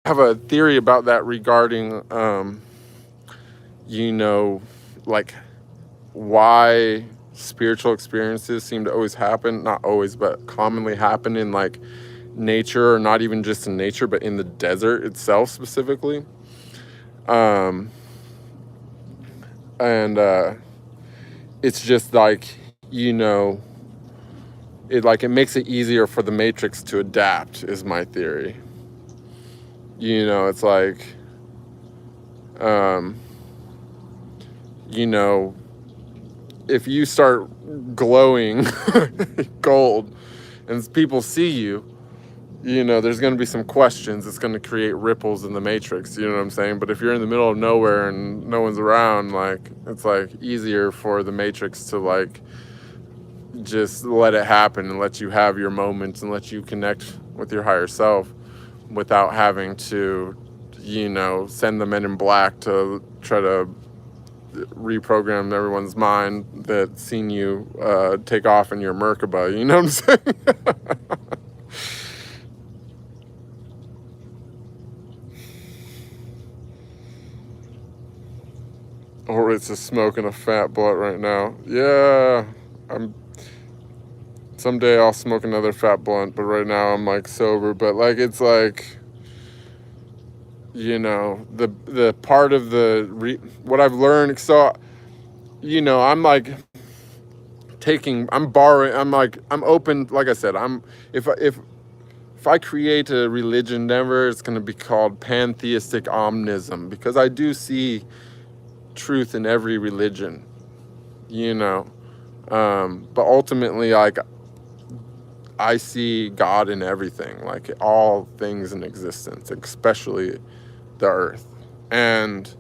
have a theory about that regarding, you know, like why spiritual experiences seem to always happen, not always, but commonly happen in like nature, or not even just in nature, but in the desert itself specifically. It's just like, you know, it makes it easier for the matrix to adapt, is my theory. You know, it's like, you know, if you start glowing gold and people see you, you know, there's going to be some questions. It's going to create ripples in the matrix, you know what I'm saying? But if you're in the middle of nowhere and no one's around, like, it's like easier for the matrix to like, just let it happen and let you have your moments and let you connect with your higher self without having to, you know, send the men in black to try to reprogram everyone's mind that's seen you take off in your Merkaba, you know what I'm saying? Or it's just smoking a fat blunt right now. Yeah, someday I'll smoke another fat blunt, but right now I'm like sober. But like, it's like, you know, the part of what I've learned. So, you know, I'm like I'm borrowing. I'm open. Like I said, if I create a religion ever, it's going to be called pantheistic omnism, because I do see truth in every religion, you know. But ultimately, like, I see God in everything, like all things in existence, especially the earth. And,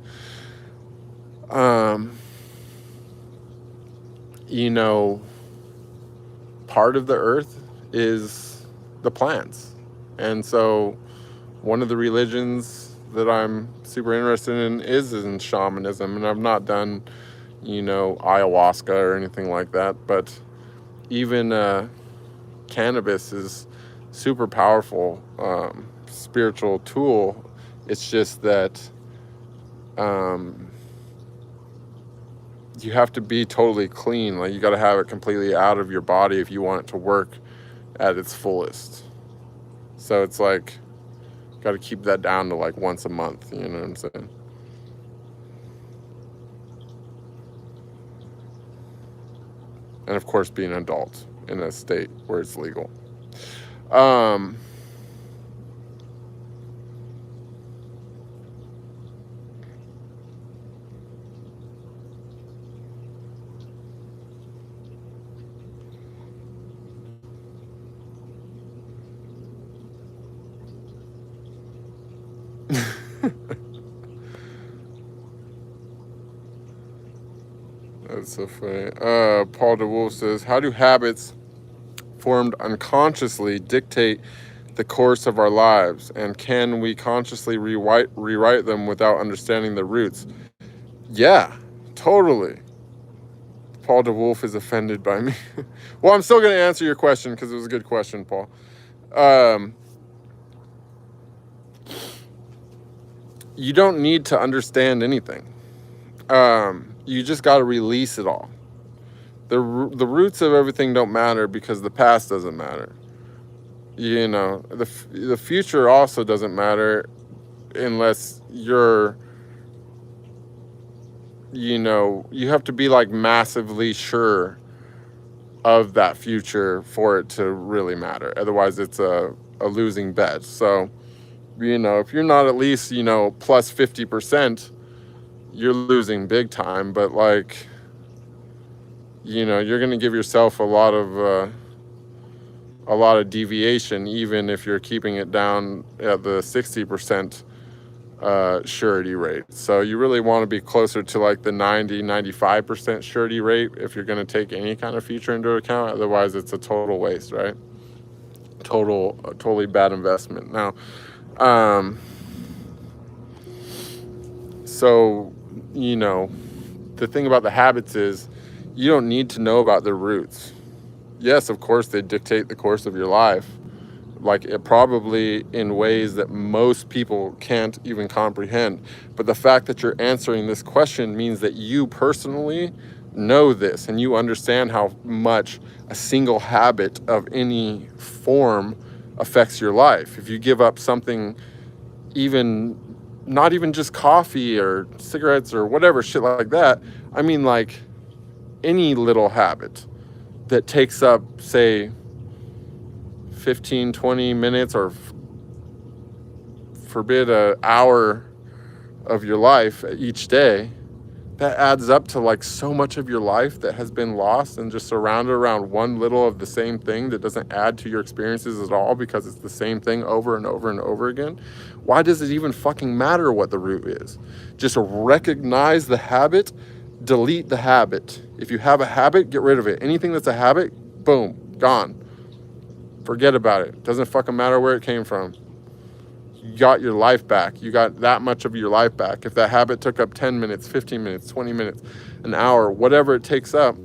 you know, part of the earth is the plants. And so one of the religions that I'm super interested in is in shamanism. And I've not done, you know, ayahuasca or anything like that, but even cannabis is super powerful spiritual tool. It's just that you have to be totally clean. Like, you got to have it completely out of your body if you want it to work at its fullest. So it's like, got to keep that down to like once a month, you know what I'm saying? And of course, being an adult in a state where it's legal. That's so funny. Paul DeWolf says, how do habits formed unconsciously dictate the course of our lives? And can we consciously rewrite them without understanding the roots? Yeah, totally. Paul DeWolf is offended by me. Well, I'm still going to answer your question because it was a good question, Paul. You don't need to understand anything. You just got to release it all. The roots of everything don't matter because the past doesn't matter. You know, the future also doesn't matter unless you're, you know, you have to be like massively sure of that future for it to really matter. Otherwise, it's a losing bet. So, you know, if you're not at least, you know, plus 50%, you're losing big time. But like, you know, you're going to give yourself a lot of deviation, even if you're keeping it down at the 60% surety rate. So you really want to be closer to like the 95% surety rate if you're going to take any kind of future into account. Otherwise, it's a total waste, right? Totally bad investment. Now, so, you know, the thing about the habits is you don't need to know about the roots. Yes, of course, they dictate the course of your life, like it probably in ways that most people can't even comprehend. But the fact that you're answering this question means that you personally know this and you understand how much a single habit of any form affects your life. If you give up something, even not even just coffee or cigarettes or whatever shit like that, I mean like any little habit that takes up, say, 15, 20 minutes or forbid an hour of your life each day, that adds up to like so much of your life that has been lost and just surrounded around one little of the same thing that doesn't add to your experiences at all because it's the same thing over and over and over again. Why does it even fucking matter what the root is? Just recognize the habit, delete the habit. If you have a habit, get rid of it. Anything that's a habit, Boom, gone. Forget about it. Doesn't fucking matter where it came from. You got your life back. You got that much of your life back. If that habit took up 10 minutes, 15 minutes, 20 minutes, an hour, whatever it takes up,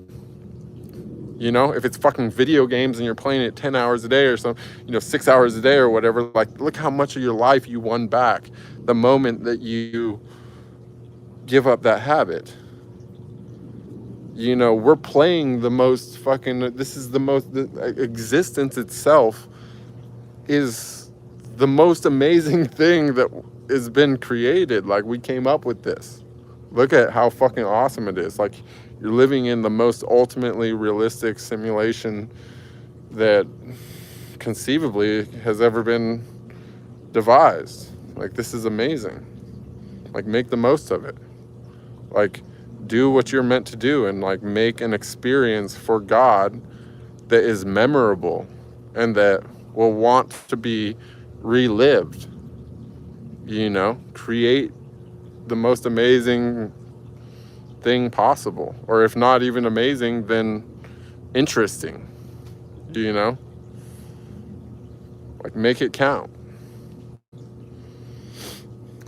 you know, if it's fucking video games and you're playing it 10 hours a day or something, 6 hours a day or whatever, like, look how much of your life you won back the moment that you give up that habit. We're playing the most fucking, the existence itself is the most amazing thing that has been created. Like, we came up with this. Look at how fucking awesome it is. Like, you're living in the most ultimately realistic simulation that conceivably has ever been devised. Like, this is amazing. Like, make the most of it. Like, do what you're meant to do and, like, make an experience for God that is memorable and that will want to be relived. Create the most amazing thing possible, or if not even amazing, then interesting. Like, make it count.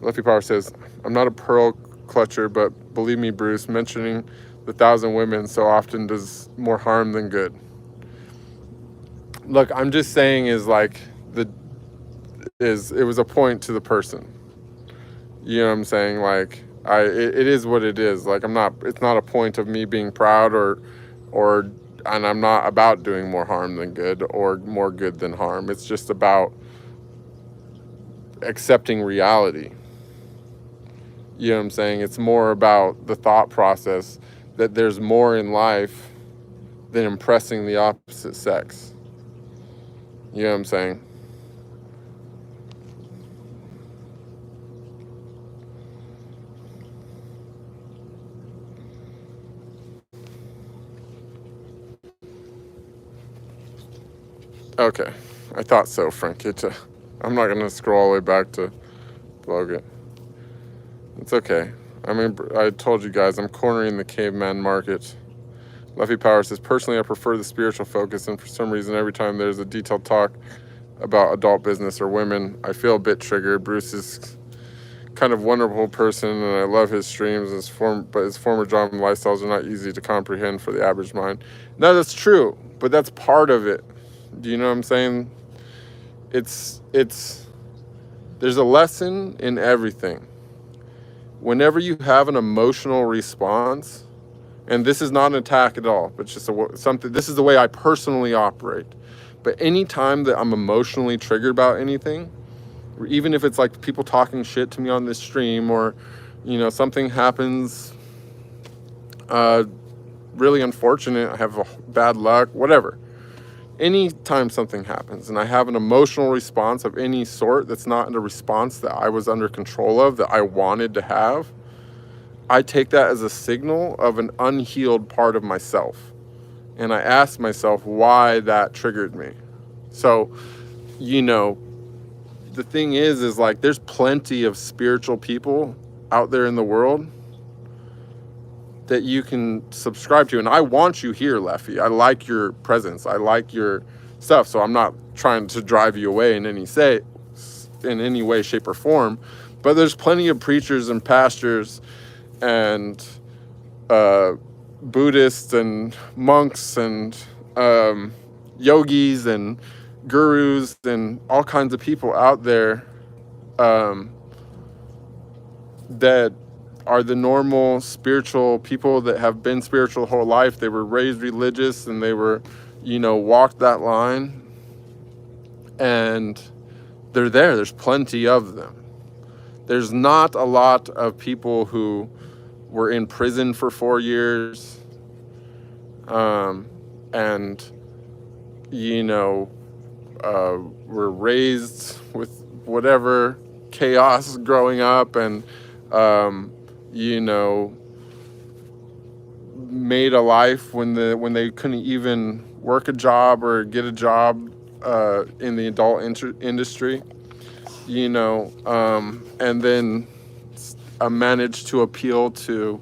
Lefty Power says, I'm not a pearl clutcher, but believe me, Bruce, mentioning the 1,000 women so often does more harm than good. Look, I'm just saying it was a point to the person. You know what I'm saying? Like, it is what it is. Like, it's not a point of me being proud and I'm not about doing more harm than good or more good than harm. It's just about accepting reality. You know what I'm saying? It's more about the thought process that there's more in life than impressing the opposite sex. You know what I'm saying? Okay, I thought so, Frank. I'm not going to scroll all the way back to blog it. It's okay. I mean, I told you guys, I'm cornering the caveman market. Lefty Power says, personally, I prefer the spiritual focus, and for some reason, every time there's a detailed talk about adult business or women, I feel a bit triggered. Bruce is kind of wonderful person, and I love his streams, but his former job and lifestyles are not easy to comprehend for the average mind. No, that's true, but that's part of it. Do you know what I'm saying? There's a lesson in everything. Whenever you have an emotional response, and this is not an attack at all, but just something, this is the way I personally operate. But anytime that I'm emotionally triggered about anything, or even if it's like people talking shit to me on this stream, or, something happens, really unfortunate, I have bad luck, whatever. Anytime something happens and I have an emotional response of any sort that's not a response that I was under control of, that I wanted to have, I take that as a signal of an unhealed part of myself. And I ask myself why that triggered me. So, the thing is like, there's plenty of spiritual people out there in the world that you can subscribe to. And I want you here, Leffy. I like your presence. I like your stuff. So I'm not trying to drive you away in any way, shape, or form. But there's plenty of preachers and pastors and Buddhists and monks and yogis and gurus and all kinds of people out there that are the normal spiritual people that have been spiritual the whole life. They were raised religious and they were, walked that line. And they're there. There's plenty of them. There's not a lot of people who were in prison for 4 years. And, were raised with whatever chaos growing up and, made a life when they couldn't even work a job or get a job in the adult industry, and then managed to appeal to,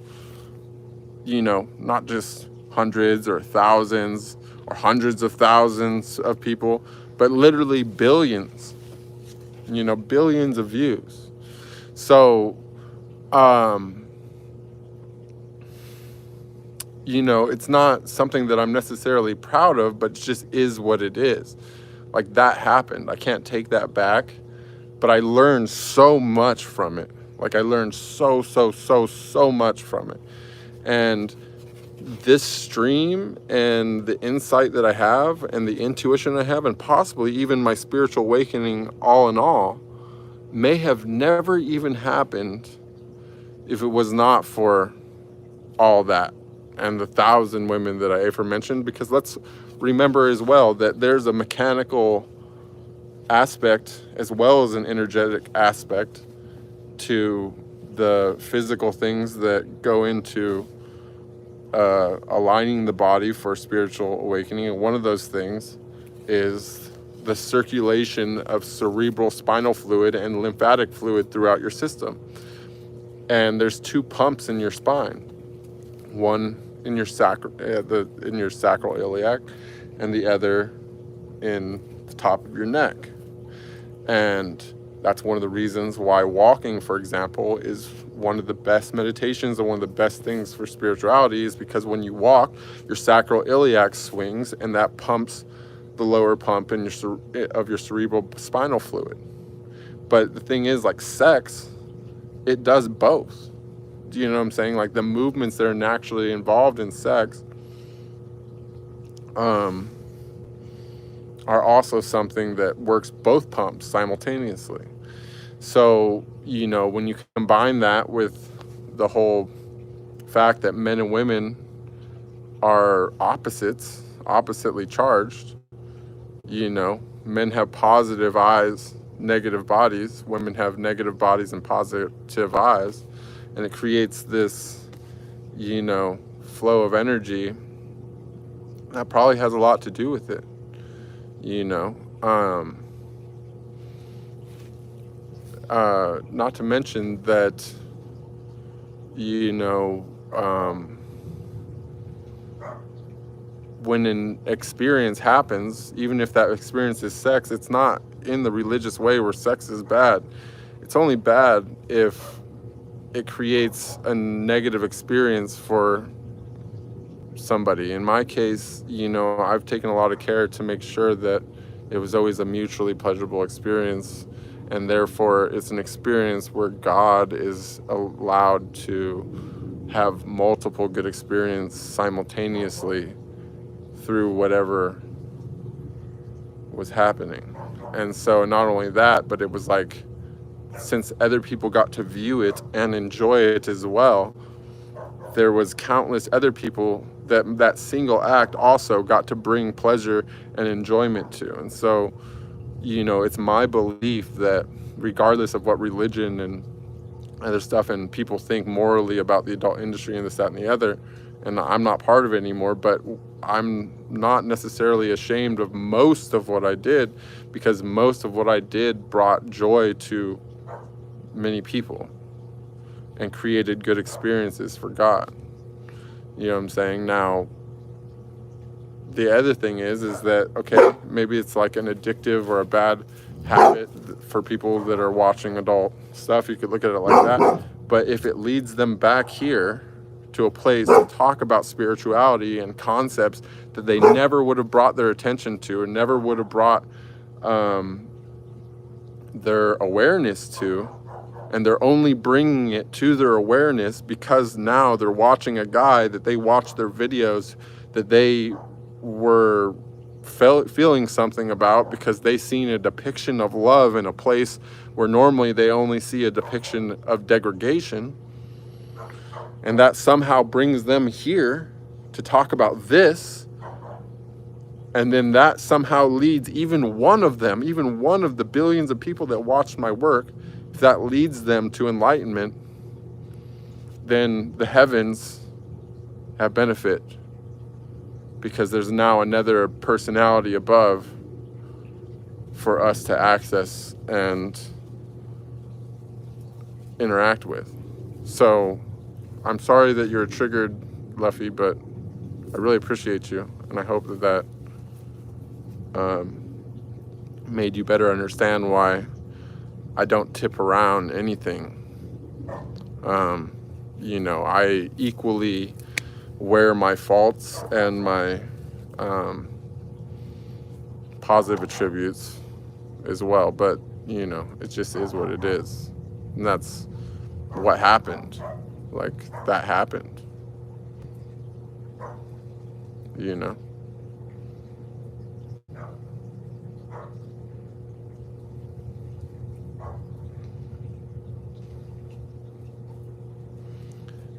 not just hundreds or thousands or hundreds of thousands of people, but literally billions, you know, billions of views. So, you know, it's not something that I'm necessarily proud of, but it just is what it is. Like, that happened. I can't take that back, but I learned so much from it. Like, I learned so much from it. And this stream and the insight that I have and the intuition I have, and possibly even my spiritual awakening all in all, may have never even happened if it was not for all that and the 1,000 women that I aforementioned. Because let's remember as well that there's a mechanical aspect as well as an energetic aspect to the physical things that go into aligning the body for spiritual awakening. And one of those things is the circulation of cerebral spinal fluid and lymphatic fluid throughout your system. And there's 2 pumps in your spine, one in your sacral iliac, and the other in the top of your neck. And that's one of the reasons why walking, for example, is one of the best meditations and one of the best things for spirituality, is because when you walk, your sacral iliac swings, and that pumps the lower pump in of your cerebral spinal fluid. But the thing is, like sex, it does both. Do you know what I'm saying? Like, the movements that are naturally involved in sex are also something that works both pumps simultaneously. So, you know, when you combine that with the whole fact that men and women are oppositely charged, you know, men have positive eyes, negative bodies, women have negative bodies and positive eyes, and it creates this, you know, flow of energy that probably has a lot to do with it, you know. Not to mention that, you know, when an experience happens, even if that experience is sex, it's not in the religious way where sex is bad. It's only bad if it creates a negative experience for somebody. In my case, you know, I've taken a lot of care to make sure that it was always a mutually pleasurable experience, and therefore it's an experience where God is allowed to have multiple good experiences simultaneously through whatever was happening. And so not only that, but it was like, since other people got to view it and enjoy it as well, there was countless other people that single act also got to bring pleasure and enjoyment to. And so, you know, it's my belief that regardless of what religion and other stuff and people think morally about the adult industry and this, that, and the other, and I'm not part of it anymore, but I'm not necessarily ashamed of most of what I did, because most of what I did brought joy to many people and created good experiences for God. You know what I'm saying? Now, the other thing is that, okay, maybe it's like an addictive or a bad habit for people that are watching adult stuff. You could look at it like that. But if it leads them back here to a place to talk about spirituality and concepts that they never would have brought their attention to, or never would have brought their awareness to, and they're only bringing it to their awareness because now they're watching a guy that they watched their videos that they were feeling something about because they seen a depiction of love in a place where normally they only see a depiction of degradation, and that somehow brings them here to talk about this. And then that somehow leads even one of them, even one of the billions of people that watched my work, if that leads them to enlightenment, then the heavens have benefit, because there's now another personality above for us to access and interact with. So I'm sorry that you're triggered, Luffy, but I really appreciate you, and I hope that made you better understand why I don't tip around anything. You know, I equally wear my faults and my positive attributes as well, but you know, it just is what it is, and that's what happened. Like, that happened, you know.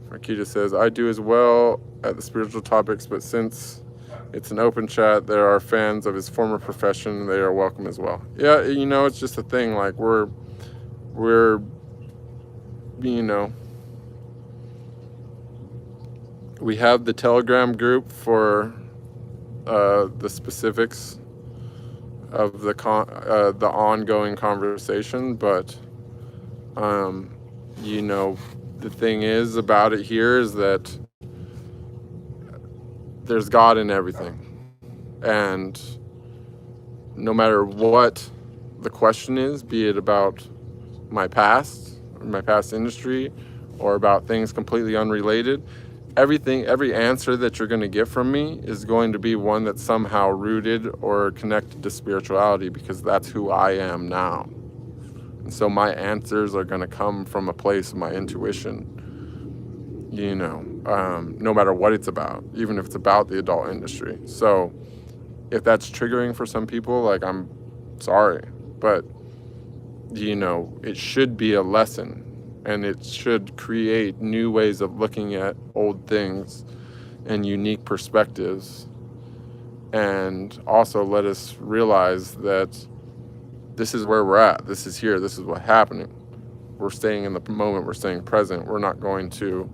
Marquita says, I do as well at the spiritual topics, but since it's an open chat, there are fans of his former profession. They are welcome as well. Yeah, you know, it's just a thing. Like, we're, you know, we have the Telegram group for the specifics of the ongoing conversation, but you know, the thing is about it here is that there's God in everything, and no matter what the question is, be it about my past industry, or about things completely unrelated, every answer that you're going to get from me is going to be one that's somehow rooted or connected to spirituality, because that's who I am now. And so my answers are going to come from a place of my intuition, you know, no matter what it's about, even if it's about the adult industry. So if that's triggering for some people, like, I'm sorry, but you know, it should be a lesson, and it should create new ways of looking at old things and unique perspectives, and also let us realize that this is where we're at. This is here. This is what's happening. We're staying in the moment. We're staying present. We're not going to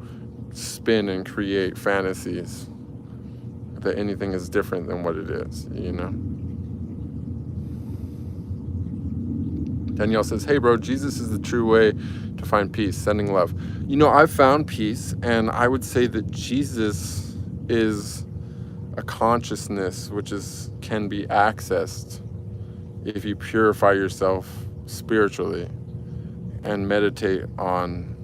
spin and create fantasies that anything is different than what it is, you know? Danielle says, hey bro, Jesus is the true way to find peace, sending love. You know, I've found peace, and I would say that Jesus is a consciousness which can be accessed if you purify yourself spiritually and meditate on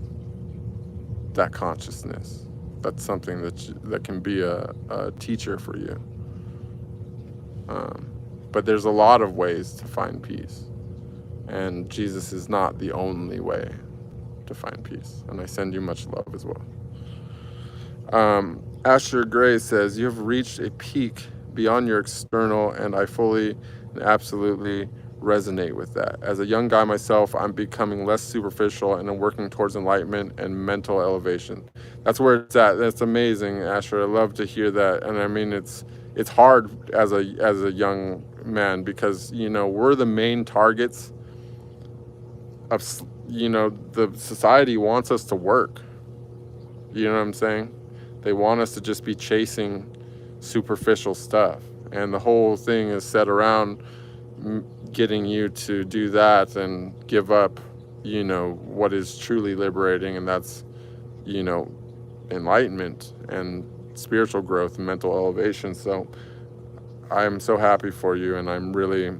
that consciousness. That's something that can be a teacher for you. But there's a lot of ways to find peace, and Jesus is not the only way to find peace. And I send you much love as well. Asher Gray says, you have reached a peak beyond your external, and I fully and absolutely resonate with that. As a young guy myself, I'm becoming less superficial, and I'm working towards enlightenment and mental elevation. That's where it's at. That's amazing, Asher. I love to hear that. And I mean, it's hard as a young man, because, you know, we're the main targets of, you know, the society wants us to work. You know what I'm saying? They want us to just be chasing superficial stuff, and the whole thing is set around getting you to do that and give up, you know, what is truly liberating, and that's, you know, enlightenment and spiritual growth and mental elevation. So I'm so happy for you, and I'm really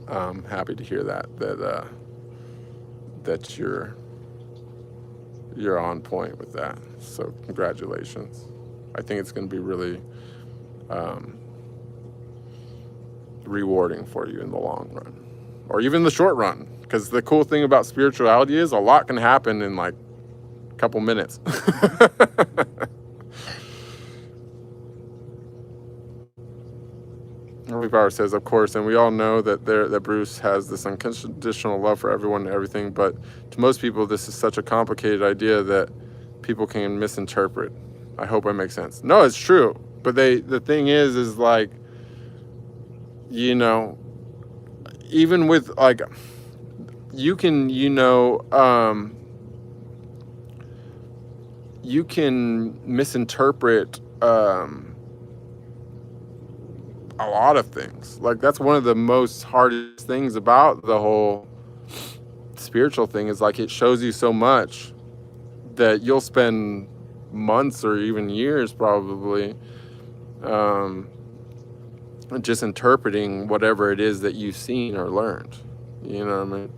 happy to hear that you're on point with that. So congratulations. I think it's going to be really rewarding for you in the long run, or even the short run, because the cool thing about spirituality is a lot can happen in like a couple minutes. Holy Power says, of course, and we all know that Bruce has this unconditional love for everyone and everything, but to most people this is such a complicated idea that people can misinterpret. I hope I make sense. No, it's true, but the thing is like, you know, even with like, you can, you know, you can misinterpret a lot of things. Like, that's one of the most hardest things about the whole spiritual thing, is like, it shows you so much that you'll spend months or even years probably just interpreting whatever it is that you've seen or learned. You know what I mean?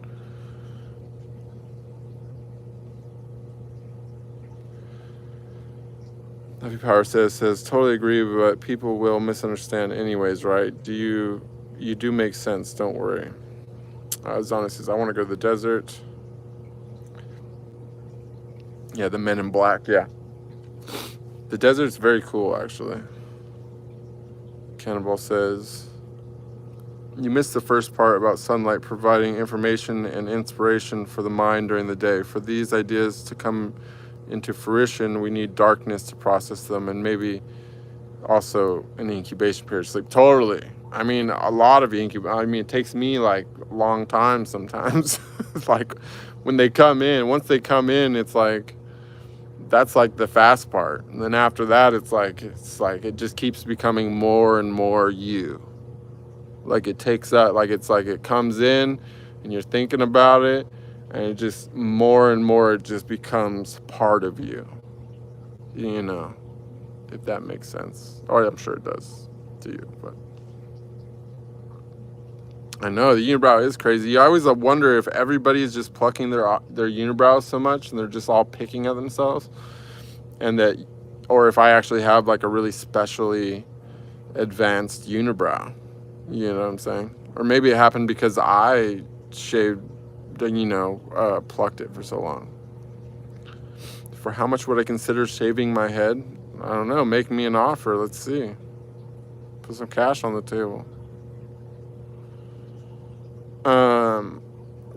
Heavy Power says totally agree, but people will misunderstand anyways, right? You do make sense, don't worry. Zana says, I want to go to the desert. Yeah, the Men in Black, yeah. The desert's very cool, actually. Cannibal says, you missed the first part about sunlight providing information and inspiration for the mind during the day. For these ideas to come into fruition, we need darkness to process them, and maybe also an incubation period of sleep. Totally. I mean, a lot of it takes me like a long time sometimes. Like when they come in, once they come in, it's like, that's like the fast part. And then after that, it's like it just keeps becoming more and more you. Like it takes that, like it's like it comes in and you're thinking about it, and it just more and more, it just becomes part of you. You know, if that makes sense. Or I'm sure it does to you, but I know the unibrow is crazy. I always wonder if everybody is just plucking their unibrows so much and they're just all picking at themselves, and that, or if I actually have like a really specially advanced unibrow. You know what I'm saying? Or maybe it happened because I shaved, plucked it for so long. For how much would I consider shaving my head? I don't know. Make me an offer. Let's see. Put some cash on the table.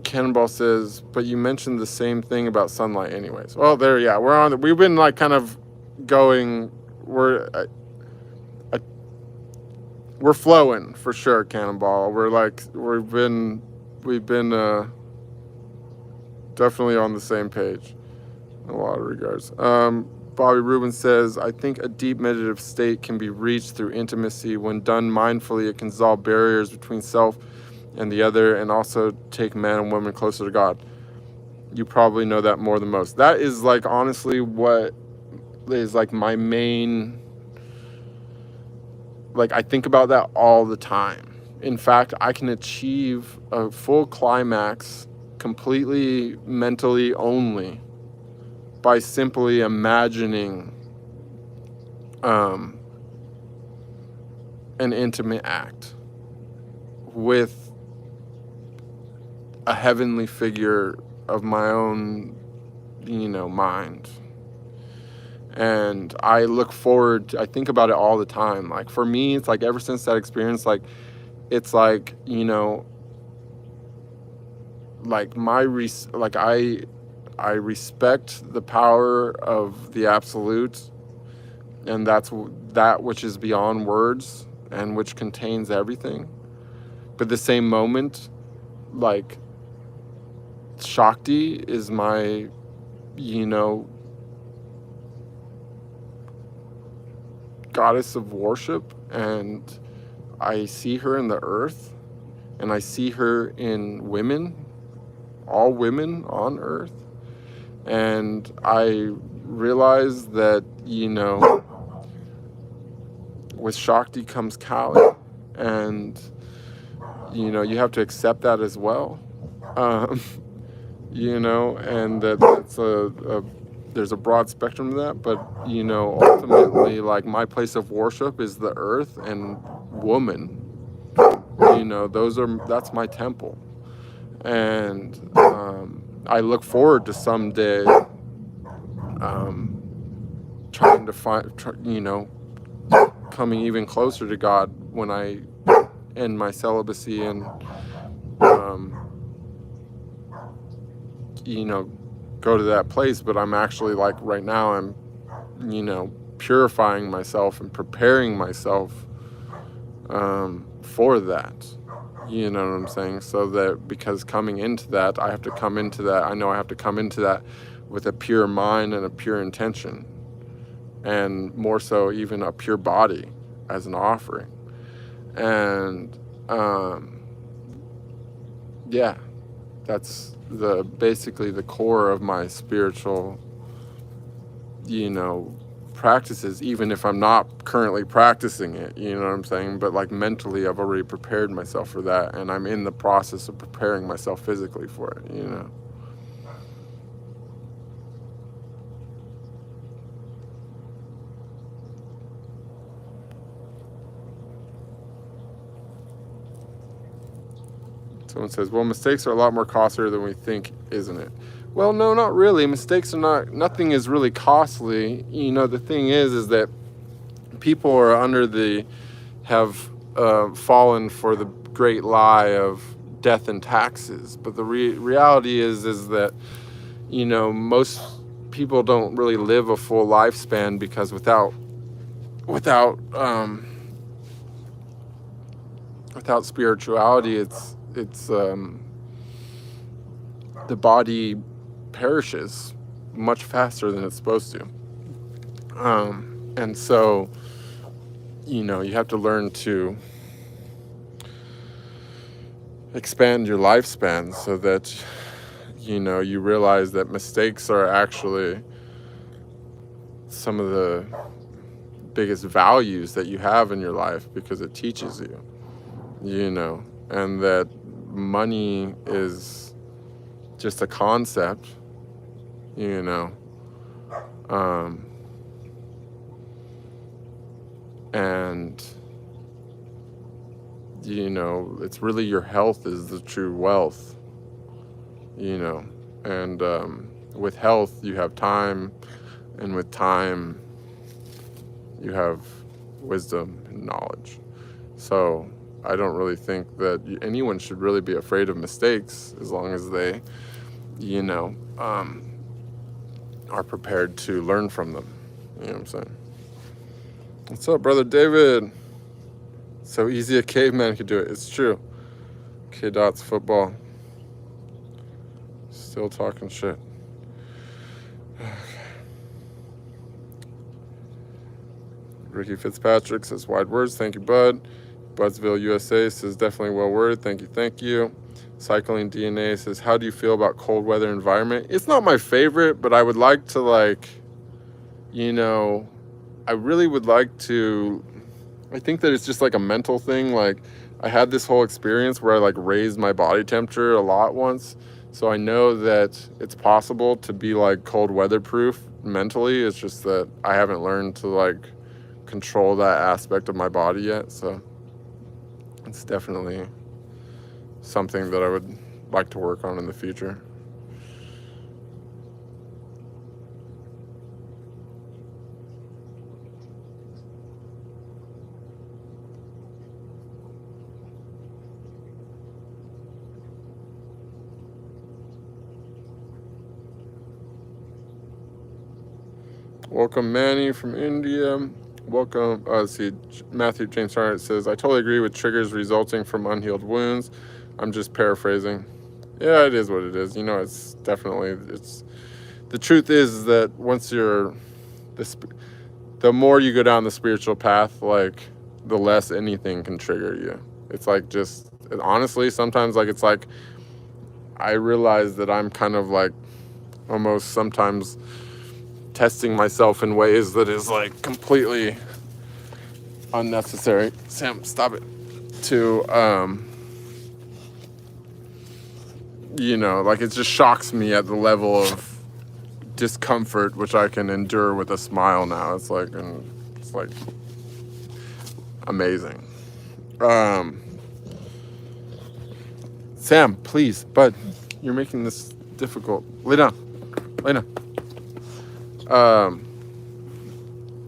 Cannonball says, but you mentioned the same thing about sunlight anyways. Well, there, yeah, we've been like kind of going, we're flowing for sure, Cannonball. We've been definitely on the same page in a lot of regards. Bobby Rubin says, I think a deep meditative state can be reached through intimacy. When done mindfully, it can dissolve barriers between self and the other, and also take man and woman closer to God. You probably know that more than most. That is like honestly what is like my main, like I think about that all the time. In fact, I can achieve a full climax completely mentally only by simply imagining an intimate act with a heavenly figure of my own, mind. And I look forward, I think about it all the time. Like for me, it's like ever since that experience, like it's like, like I respect the power of the absolute, and that's that which is beyond words and which contains everything. But the same moment, like Shakti is my, goddess of worship, and I see her in the earth, and I see her in women, all women on earth, and I realize that, with Shakti comes Kali, and, you have to accept that as well. And that's there's a broad spectrum of that, but, ultimately, like, my place of worship is the earth and woman. That's my temple. And I look forward to someday trying to find, coming even closer to God when I end my celibacy and, go to that place. But I'm actually, like, right now I'm, purifying myself and preparing myself for that. You know what I'm saying? So that, because coming into that, I know I have to come into that with a pure mind and a pure intention, and more so even a pure body as an offering. And yeah, that's basically the core of my spiritual, practices, even if I'm not currently practicing it, you know what I'm saying? But like mentally, I've already prepared myself for that, and I'm in the process of preparing myself physically for it, you know? Someone says, well, mistakes are a lot more costlier than we think, isn't it? Well, no, not really. Mistakes are not, nothing is really costly. You know, the thing is that people are have fallen for the great lie of death and taxes. But the reality is that, you know, most people don't really live a full lifespan because without spirituality, it's the body perishes much faster than it's supposed to. And so, you know, you have to learn to expand your lifespan so that, you know, you realize that mistakes are actually some of the biggest values that you have in your life, because it teaches you, you know, and that money is just a concept, you know, and, you know, it's really your health is the true wealth, you know, and with health you have time, and with time you have wisdom and knowledge. So I don't really think that anyone should really be afraid of mistakes, as long as they, you know, are prepared to learn from them. You know what I'm saying? What's up, brother David? So easy a caveman could do it. It's true. K-Dot's football. Still talking shit. Okay. Ricky Fitzpatrick says, wide words. Thank you, bud. Budsville, USA says, definitely well worded. Thank you, thank you. Cycling DNA says, how do you feel about cold weather environment? It's not my favorite, but I would like to, like, you know, I really would like to, I think that it's just like a mental thing. Like, I had this whole experience where I like raised my body temperature a lot once. So I know that it's possible to be like cold weather proof mentally. It's just that I haven't learned to like control that aspect of my body yet. So it's definitely something that I would like to work on in the future. Welcome, Manny from India. Welcome. Let's see, Matthew James Hart says, I totally agree with triggers resulting from unhealed wounds. I'm just paraphrasing. Yeah, it is what it is. You know, it's definitely, it's, the truth is that once you're, the more you go down the spiritual path, like, the less anything can trigger you. It's like, just, honestly, sometimes, like, it's like, I realize that I'm kind of like, almost sometimes testing myself in ways that is like completely unnecessary. Sam, stop it. To, you know, like, it just shocks me at the level of discomfort which I can endure with a smile now. It's like, and it's like amazing. Sam, please, bud, you're making this difficult. Lay down. Lay down.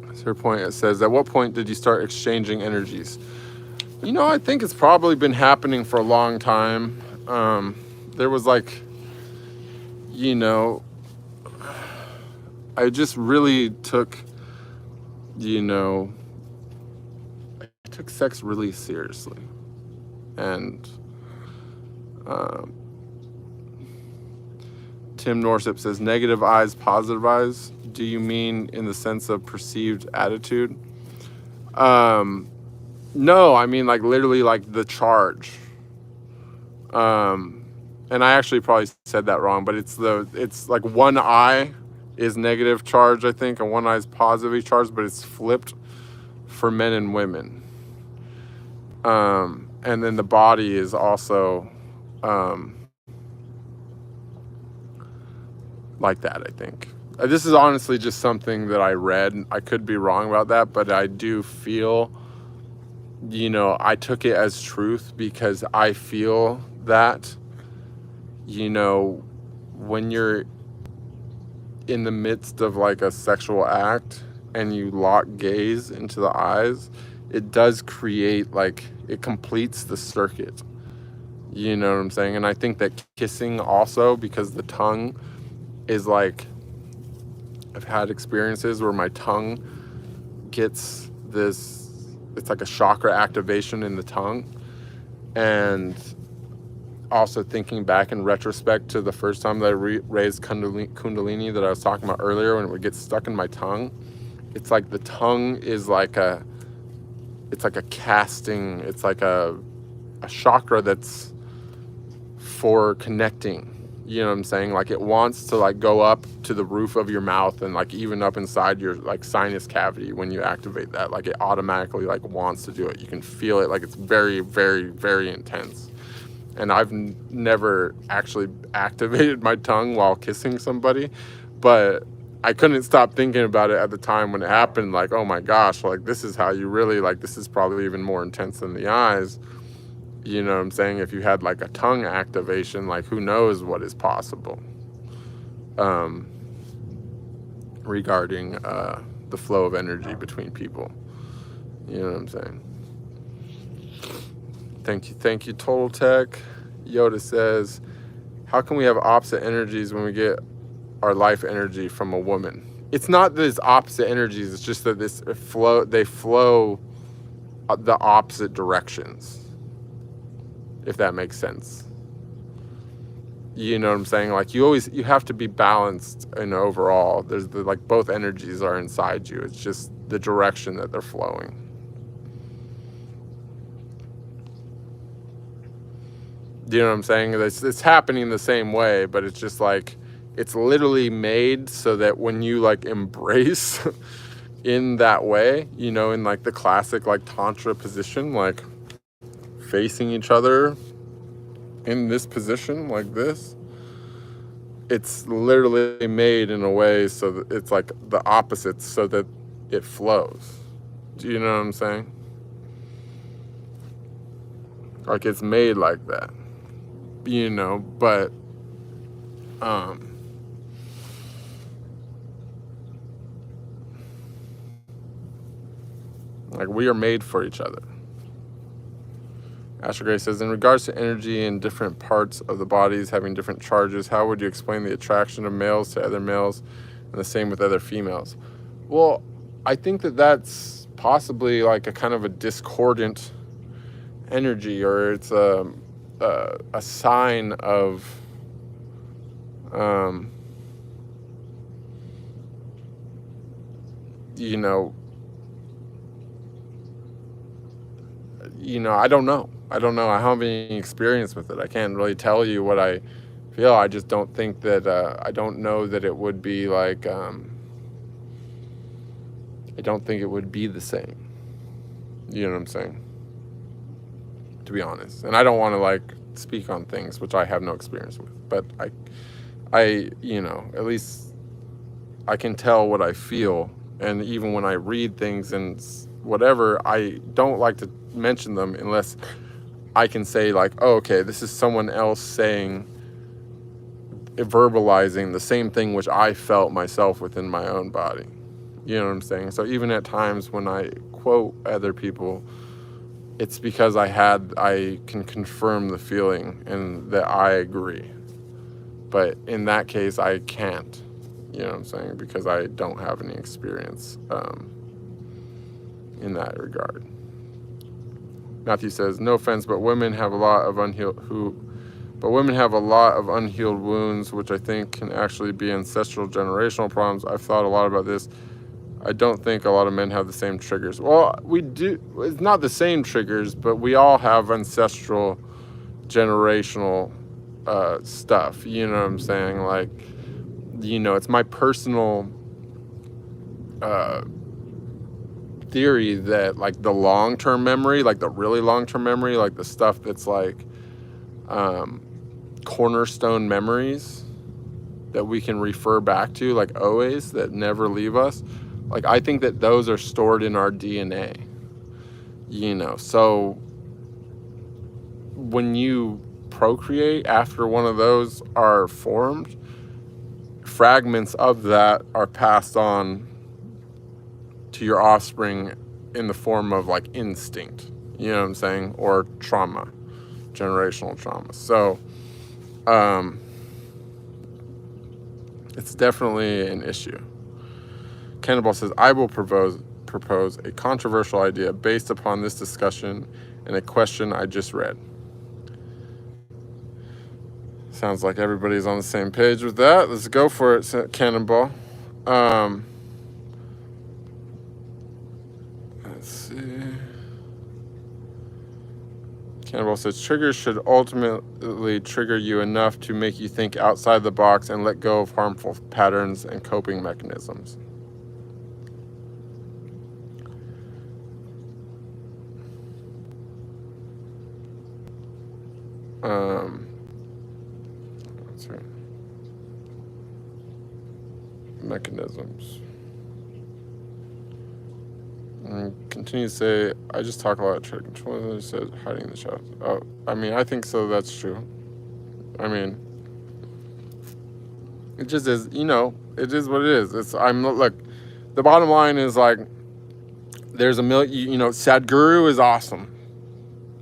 That's her point. It says, at what point did you start exchanging energies? You know, I think it's probably been happening for a long time. There was like, you know, I just really took, you know, I took sex really seriously. And Tim Norsip says, negative eyes, positive eyes. Do you mean in the sense of perceived attitude? No, I mean like literally like the charge. And I actually probably said that wrong, but it's like one eye is negative charge, I think, and one eye is positively charged, but it's flipped for men and women. And then the body is also like that, I think. This is honestly just something that I read. I could be wrong about that, but I do feel, you know, I took it as truth because I feel that, you know, when you're in the midst of like a sexual act and you lock gaze into the eyes, it does create, like, it completes the circuit. You know what I'm saying? And I think that kissing also, because the tongue is like, I've had experiences where my tongue gets this, it's like a chakra activation in the tongue. And also thinking back in retrospect to the first time that I raised Kundalini that I was talking about earlier, when it would get stuck in my tongue, it's like the tongue is like it's like a casting, it's like a chakra that's for connecting. You know what I'm saying? Like, it wants to like go up to the roof of your mouth and like even up inside your like sinus cavity. When you activate that, like, it automatically like wants to do it. You can feel it, like it's very, very, very intense. And I've never actually activated my tongue while kissing somebody, but I couldn't stop thinking about it at the time when it happened. Like, oh my gosh, like, this is how you really, like, this is probably even more intense than the eyes. You know what I'm saying? If you had like a tongue activation, like, who knows what is possible regarding the flow of energy between people. You know what I'm saying? Thank you, Total Tech. Yoda says, how can we have opposite energies when we get our life energy from a woman? It's not that it's opposite energies, it's just that they flow the opposite directions, if that makes sense. You know what I'm saying? Like, you have to be balanced and overall. There's like, both energies are inside you. It's just the direction that they're flowing. You know what I'm saying? It's happening the same way, but it's just like, it's literally made so that when you like embrace in that way, you know, in like the classic like Tantra position, like facing each other in this position like this, it's literally made in a way so that it's like the opposites, so that it flows. Do you know what I'm saying? Like, it's made like that, you know, but like, we are made for each other. Asher Gray says, in regards to energy in different parts of the bodies having different charges, how would you explain the attraction of males to other males and the same with other females? Well, I think that that's possibly like a kind of a discordant energy, or it's a sign of I don't know. I don't have any experience with it. I can't really tell you what I feel. I just don't think that, I don't know that it would be like, I don't think it would be the same. You know what I'm saying? To be honest. And I don't want to like speak on things which I have no experience with. But I at least I can tell what I feel. And even when I read things and whatever, I don't like to mention them unless I can say like, oh, okay, this is someone else saying, verbalizing the same thing which I felt myself within my own body. You know what I'm saying? So even at times when I quote other people, it's because I can confirm the feeling and that I agree. But in that case, I can't. You know what I'm saying? Because I don't have any experience in that regard. Matthew says, no offense, but women have a lot of unhealed wounds, which I think can actually be ancestral generational problems. I've thought a lot about this. I don't think a lot of men have the same triggers. Well, we do. It's not the same triggers, but we all have ancestral generational stuff. You know what I'm saying? Like, you know, it's my personal theory that like the long-term memory, like the really long-term memory, like the stuff that's like cornerstone memories that we can refer back to, like always, that never leave us, like I think that those are stored in our DNA, you know. So when you procreate, after one of those are formed, fragments of that are passed on to your offspring in the form of like instinct, you know what I'm saying, or trauma, generational trauma. So it's definitely an issue. Cannibal says, I will propose a controversial idea based upon this discussion and a question I just read. Sounds like everybody's on the same page with that. Let's go for it, Cannonball. Let's see. Cannibal says, triggers should ultimately trigger you enough to make you think outside the box and let go of harmful patterns and coping mechanisms. That's right. Mechanisms. And continue to say, I just talk a lot of trying to control. It says hiding the shadows. Oh, I mean, I think so. That's true. I mean, it just is, you know, it is what it is. Look, the bottom line is like, there's a million, you know, Sadhguru is awesome.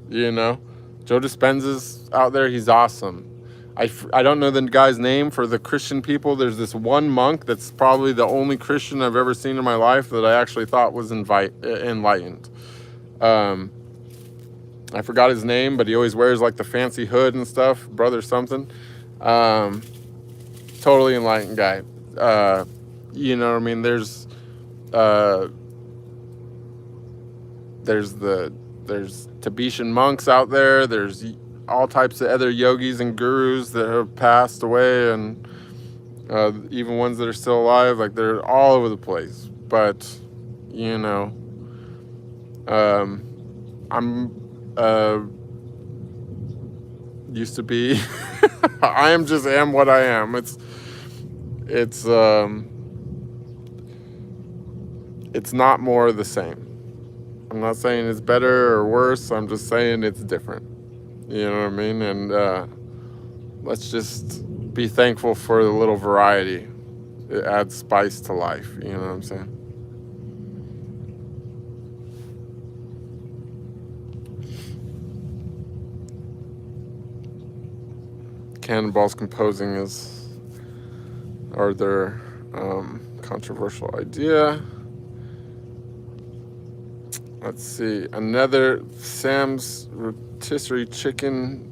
You know, Joe Dispenza's out there. He's awesome. I don't know the guy's name for the Christian people. There's this one monk that's probably the only Christian I've ever seen in my life that I actually thought was enlightened. I forgot his name, but he always wears like the fancy hood and stuff, brother something. Totally enlightened guy. You know what I mean? There's Tibetan monks out there. There's all types of other yogis and gurus that have passed away, and even ones that are still alive. Like, they're all over the place. But, you know, I'm used to be I am what I am. It's not more of the same. I'm not saying it's better or worse. I'm just saying it's different. You know what I mean? And let's just be thankful for the little variety. It adds spice to life. You know what I'm saying? Cannonball's composing their controversial idea. Let's see. Another Sam's rotisserie chicken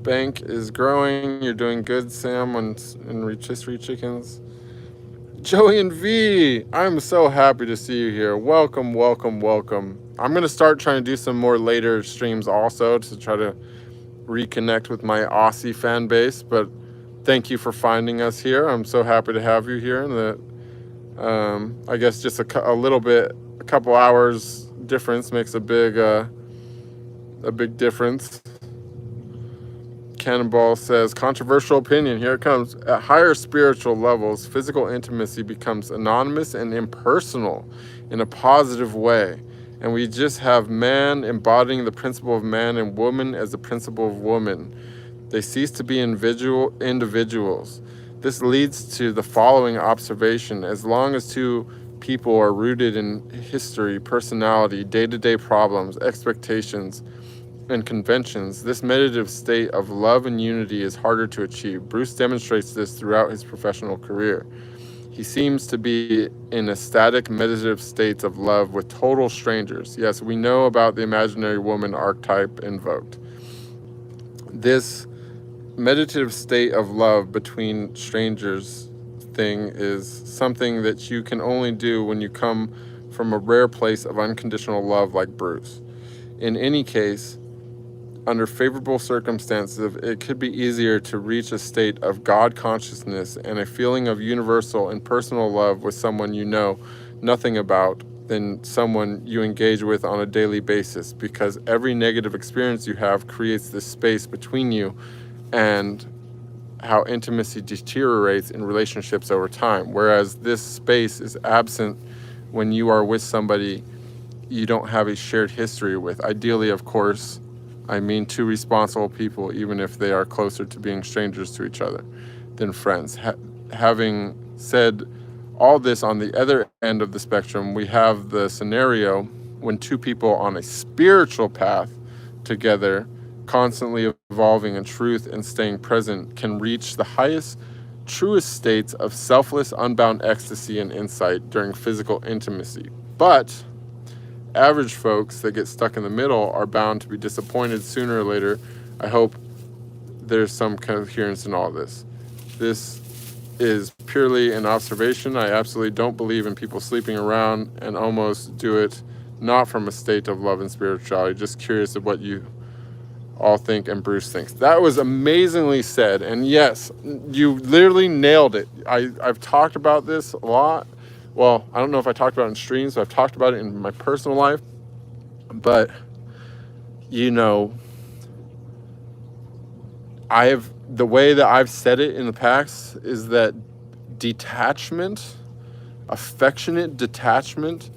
bank is growing. You're doing good, Sam, in rotisserie chickens. Joey and V, I'm so happy to see you here. Welcome, welcome, welcome. I'm going to start trying to do some more later streams also to try to reconnect with my Aussie fan base, but thank you for finding us here. I'm so happy to have you here. And that I guess just a couple hours difference makes a big difference. Cannonball says, controversial opinion, here it comes. At higher spiritual levels, physical intimacy becomes anonymous and impersonal in a positive way. And we just have man embodying the principle of man and woman as the principle of woman. They cease to be individuals. This leads to the following observation. As long as two people are rooted in history, personality, day-to-day problems, expectations, and conventions, this meditative state of love and unity is harder to achieve. Bruce demonstrates this throughout his professional career. He seems to be in ecstatic meditative states of love with total strangers. Yes, we know about the imaginary woman archetype invoked. This meditative state of love between strangers thing is something that you can only do when you come from a rare place of unconditional love like Bruce. In any case, under favorable circumstances, it could be easier to reach a state of God consciousness and a feeling of universal and personal love with someone you know nothing about than someone you engage with on a daily basis, because every negative experience you have creates this space between you, and how intimacy deteriorates in relationships over time. Whereas this space is absent when you are with somebody you don't have a shared history with. Ideally, of course, I mean two responsible people, even if they are closer to being strangers to each other than friends. Having said all this, on the other end of the spectrum, we have the scenario when two people on a spiritual path together, constantly evolving in truth and staying present, can reach the highest, truest states of selfless, unbound ecstasy and insight during physical intimacy. But average folks that get stuck in the middle are bound to be disappointed sooner or later. I hope there's some coherence in all this. This is purely an observation. I absolutely don't believe in people sleeping around, and almost do it not from a state of love and spirituality. Just curious of what you all think and Bruce thinks. That was amazingly said. And yes, you literally nailed it. I've talked about this a lot. Well, I don't know if I talked about it in streams, so I've talked about it in my personal life. But, you know, the way that I've said it in the past is that detachment, affectionate detachment,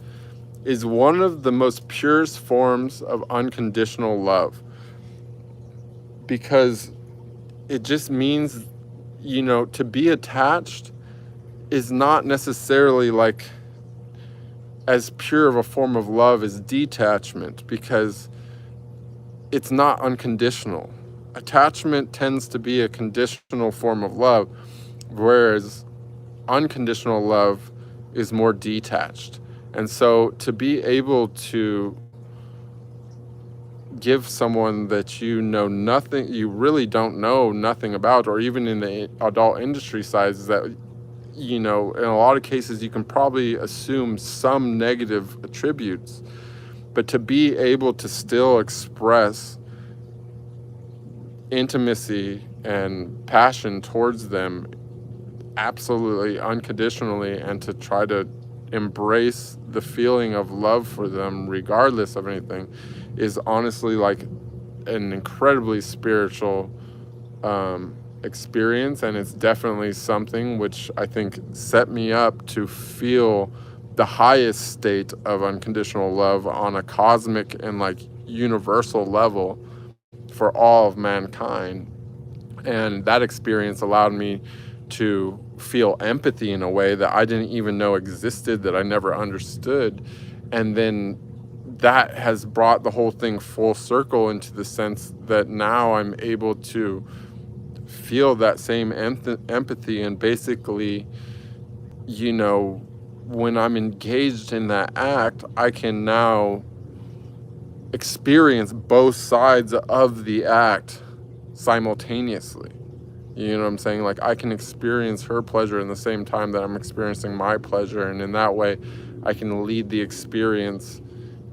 is one of the most purest forms of unconditional love. Because it just means, you know, to be attached is not necessarily like as pure of a form of love as detachment, because it's not unconditional. Attachment tends to be a conditional form of love, whereas unconditional love is more detached. And so to be able to give someone that you know nothing, you really don't know nothing about, or even in the adult industry sizes that, you know, in a lot of cases you can probably assume some negative attributes, but to be able to still express intimacy and passion towards them absolutely unconditionally, and to try to embrace the feeling of love for them regardless of anything, is honestly like an incredibly spiritual experience. And it's definitely something which I think set me up to feel the highest state of unconditional love on a cosmic and like universal level for all of mankind. And that experience allowed me to feel empathy in a way that I didn't even know existed, that I never understood. And then that has brought the whole thing full circle into the sense that now I'm able to feel that same empathy. And basically, you know, when I'm engaged in that act, I can now experience both sides of the act simultaneously. You know what I'm saying? Like, I can experience her pleasure in the same time that I'm experiencing my pleasure. And in that way, I can lead the experience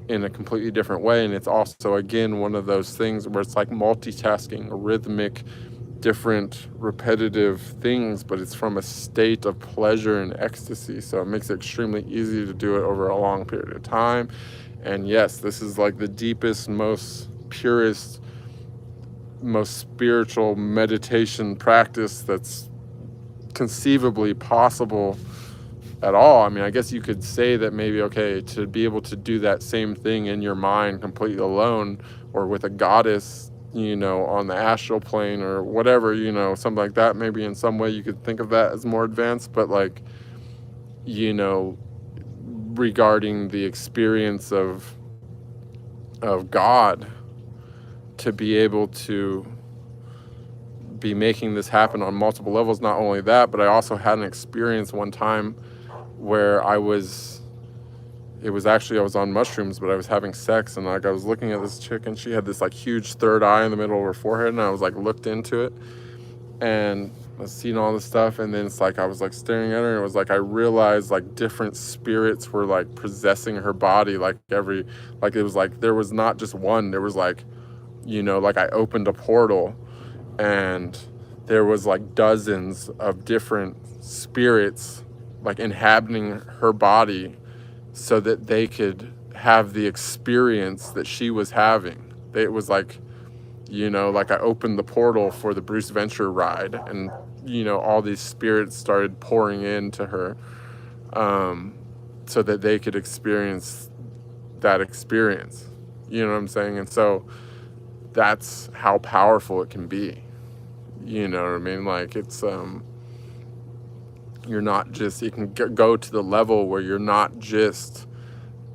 in a completely different way. And it's also, again, one of those things where it's like multitasking, rhythmic, different, repetitive things, but it's from a state of pleasure and ecstasy. So it makes it extremely easy to do it over a long period of time. And yes, this is like the deepest, most purest, most spiritual meditation practice that's conceivably possible at all. I mean, I guess you could say that maybe, okay, to be able to do that same thing in your mind completely alone, or with a goddess, you know, on the astral plane or whatever, you know, something like that, maybe in some way you could think of that as more advanced. But like, you know, regarding the experience of God, to be able to be making this happen on multiple levels. Not only that, but I also had an experience one time where I was on mushrooms, but I was having sex, and like I was looking at this chick, and she had this like huge third eye in the middle of her forehead, and I was like looked into it, and I was seeing all this stuff, and then it's like I was like staring at her, and it was like I realized like different spirits were like possessing her body, like it was like there was not just one, there was like you know, like I opened a portal and there was like dozens of different spirits like inhabiting her body so that they could have the experience that she was having. It was like, you know, like I opened the portal for the Bruce Venture ride, and, you know, all these spirits started pouring into her, so that they could experience that experience. You know what I'm saying? And so that's how powerful it can be. You know what I mean? Like it's, you're not just, you can go to the level where you're not just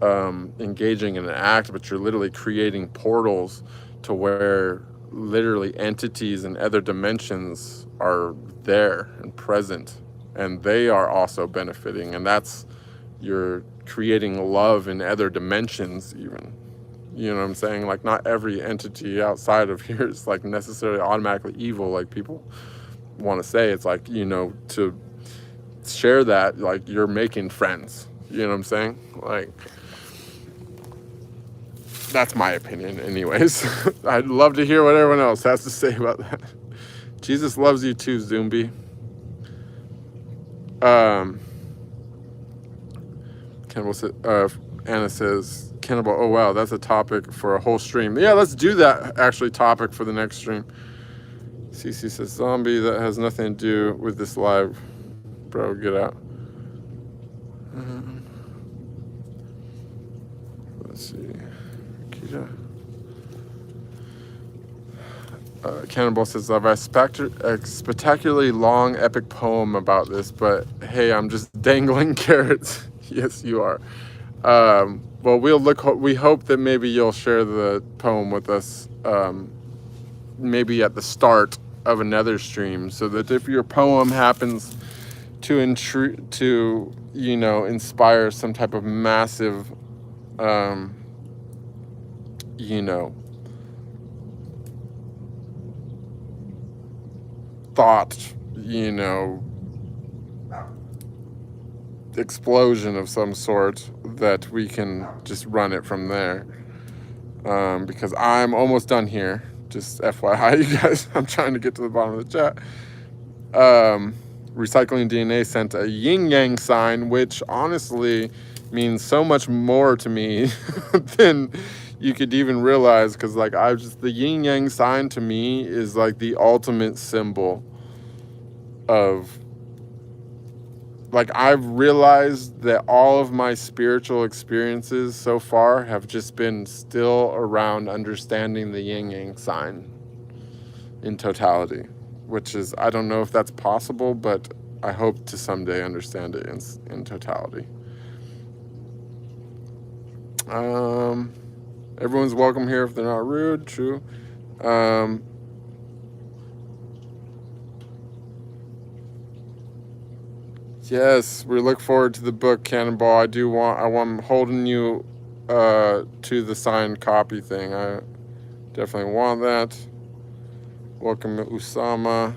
engaging in an act, but you're literally creating portals to where literally entities and other dimensions are there and present, and they are also benefiting. And that's, you're creating love in other dimensions even. You know what I'm saying? Like not every entity outside of here is like necessarily automatically evil, like people want to say. It's like, you know, to share that, like you're making friends. You know what I'm saying? Like, that's my opinion anyways. I'd love to hear what everyone else has to say about that. Jesus loves you too, Zumbi. Anna says, cannibal, oh wow, that's a topic for a whole stream. Yeah, let's do that actually topic for the next stream. CC says, zombie, that has nothing to do with this live. Bro, get out. Let's see. Cannibal says, I have a spectacularly long epic poem about this, but hey, I'm just dangling carrots. Yes, you are. Well, we hope that maybe you'll share the poem with us, maybe at the start of another stream, so that if your poem happens to you know, inspire some type of massive, you know, thought, you know, explosion of some sort, that we can just run it from there. Because I'm almost done here. Just FYI, you guys, I'm trying to get to the bottom of the chat. Recycling DNA sent a yin-yang sign, which honestly means so much more to me than you could even realize, because like the yin-yang sign to me is like the ultimate symbol of, like, I've realized that all of my spiritual experiences so far have just been still around understanding the yin-yang sign in totality, which is, I don't know if that's possible, but I hope to someday understand it in totality. Everyone's welcome here if they're not rude. True. Yes, we look forward to the book, Cannonball. I'm holding you to the signed copy thing. I definitely want that. Welcome, Usama.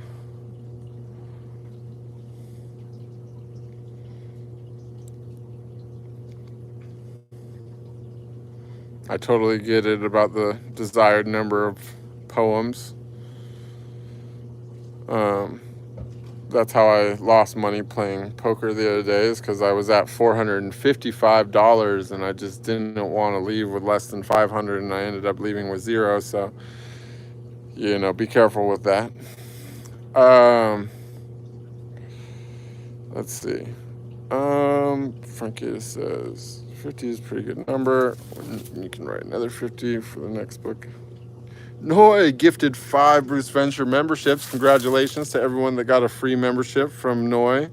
I totally get it about the desired number of poems. That's how I lost money playing poker the other day, is because I was at $455 and I just didn't want to leave with less than 500, and I ended up leaving with zero. So, you know, be careful with that. Let's see. Frankie says 50 is a pretty good number. You can write another 50 for the next book. Noi gifted 5 Bruce Venture memberships. Congratulations to everyone that got a free membership from Noi.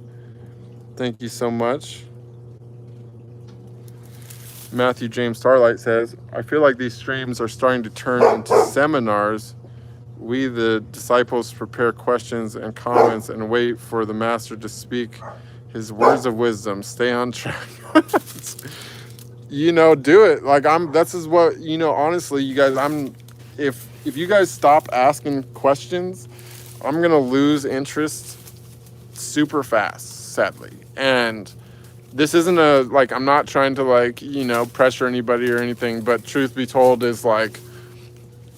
Thank you so much. Matthew James Starlight says, I feel like these streams are starting to turn into seminars. We, the disciples, prepare questions and comments and wait for the master to speak his words of wisdom. Stay on track. You know, do it. Like, this is what, you know, honestly, you guys, if you guys stop asking questions, I'm going to lose interest super fast, sadly. And this isn't I'm not trying to, like, you know, pressure anybody or anything, but truth be told is, like,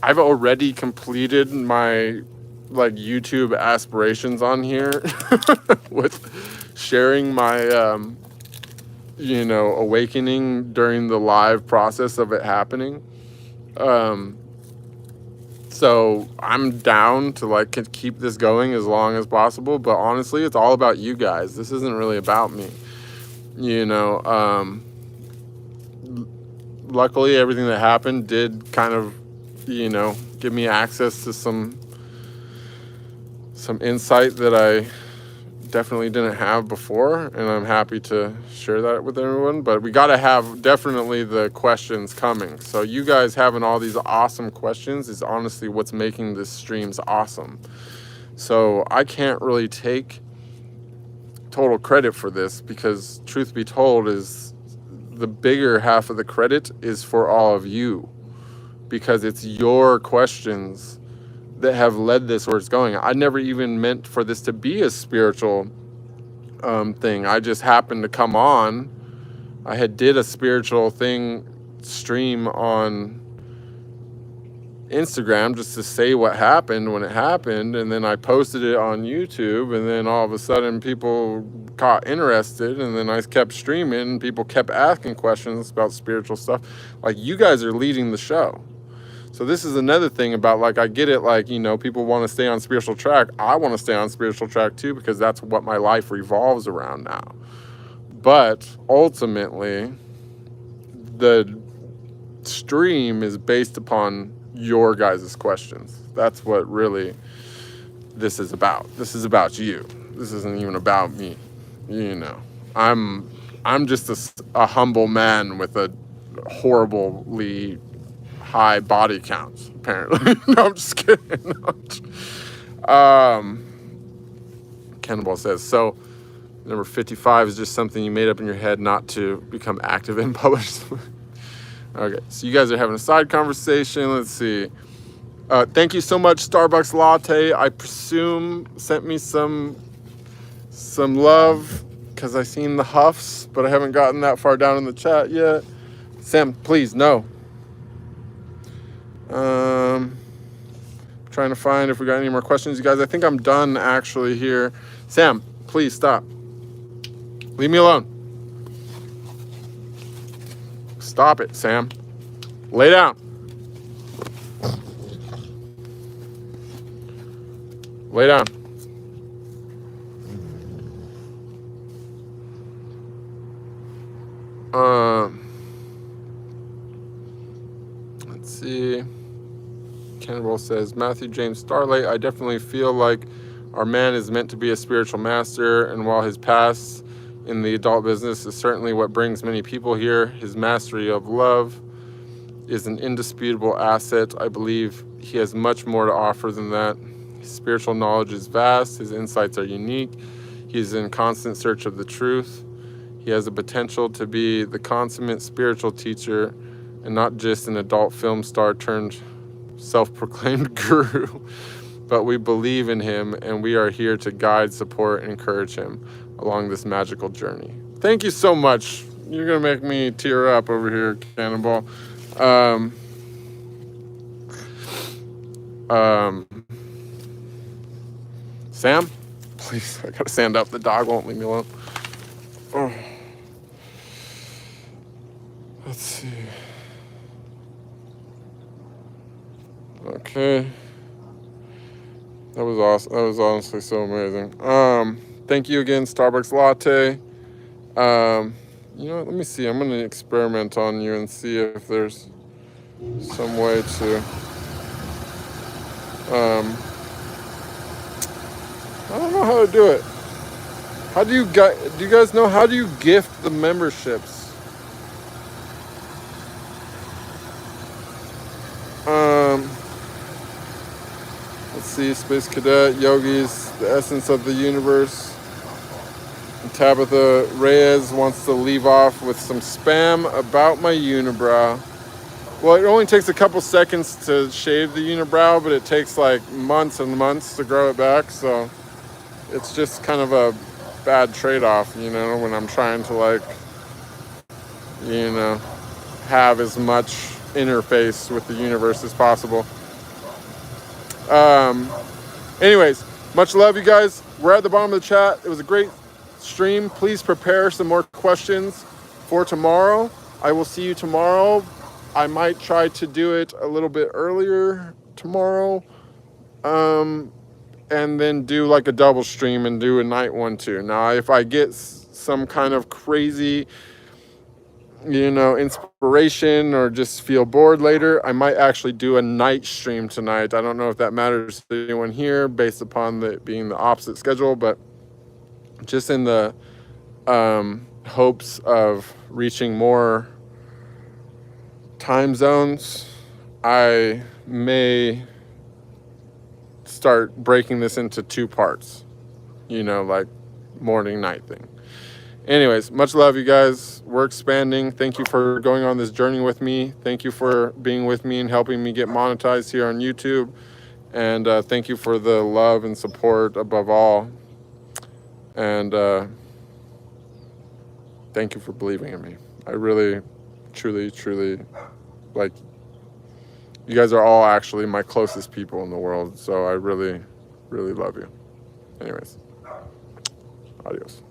I've already completed my like YouTube aspirations on here with sharing my you know, awakening during the live process of it happening. So I'm down to like keep this going as long as possible, but honestly, it's all about you guys. This isn't really about me, you know. Luckily, everything that happened did kind of, you know, give me access to some insight that I definitely didn't have before, and I'm happy to share that with everyone. But we got to have definitely the questions coming. So you guys having all these awesome questions is honestly what's making this streams awesome. So I can't really take total credit for this, because truth be told is the bigger half of the credit is for all of you, because it's your questions that have led this where it's going. I never even meant for this to be a spiritual thing. I just happened to come on. I had did a spiritual thing stream on Instagram just to say what happened when it happened, and then I posted it on YouTube, and then all of a sudden people got interested, and then I kept streaming and people kept asking questions about spiritual stuff. Like, you guys are leading the show. So this is another thing about, like, I get it, like, you know, people want to stay on spiritual track. I want to stay on spiritual track too, because that's what my life revolves around now. But ultimately, the stream is based upon your guys' questions. That's what really this is about. This is about you. This isn't even about me. You know, I'm just a humble man with a horribly high body counts, apparently. No, I'm just kidding. Cannibal says, so number 55 is just something you made up in your head not to become active and publish. Okay, so you guys are having a side conversation. Let's see. Thank you so much, Starbucks Latte. I presume sent me some love because I seen the huffs, but I haven't gotten that far down in the chat yet. Sam, please, no. Trying to find if we got any more questions, you guys. I think I'm done actually here. Sam, please stop. Leave me alone. Stop it, Sam. Lay down. Lay down. Let's see. Cannibal says, Matthew James Starlight, I definitely feel like our man is meant to be a spiritual master, and while his past in the adult business is certainly what brings many people here, his mastery of love is an indisputable asset. I believe he has much more to offer than that. His spiritual knowledge is vast. His insights are unique. He's in constant search of the truth. He has the potential to be the consummate spiritual teacher and not just an adult film star turned self-proclaimed guru. But we believe in him, and we are here to guide, support, and encourage him along this magical journey. Thank you so much. You're going to make me tear up over here, Cannonball. Sam, please, I got to stand up. The dog won't leave me alone. Oh. Let's see. Okay. That was awesome. That was honestly so amazing. Thank you again, Starbucks Latte. You know what? Let me see. I'm going to experiment on you and see if there's some way to... I don't know how to do it. How do you guys know how do you gift the memberships? Let's see, Space Cadet, Yogis, the essence of the universe. And Tabitha Reyes wants to leave off with some spam about my unibrow. Well, it only takes a couple seconds to shave the unibrow, but it takes like months and months to grow it back. So it's just kind of a bad trade-off, you know, when I'm trying to, like, you know, have as much interface with the universe as possible. Anyways, much love, you guys. We're at the bottom of the chat. It was a great stream. Please prepare some more questions for tomorrow. I will see you tomorrow. I might try to do it a little bit earlier tomorrow. And then do like a double stream and do a night one too. Now, if I get some kind of crazy, you know, inspiration or just feel bored later, I might actually do a night stream tonight. I don't know if that matters to anyone here based upon it being the opposite schedule, but just in the hopes of reaching more time zones, I may start breaking this into 2 parts, you know, like morning night thing. Anyways, much love, you guys. We're expanding. Thank you for going on this journey with me. Thank you for being with me and helping me get monetized here on YouTube. And thank you for the love and support above all. And thank you for believing in me. I really, truly, truly, like, you guys are all actually my closest people in the world. So I really, really love you. Anyways, adios.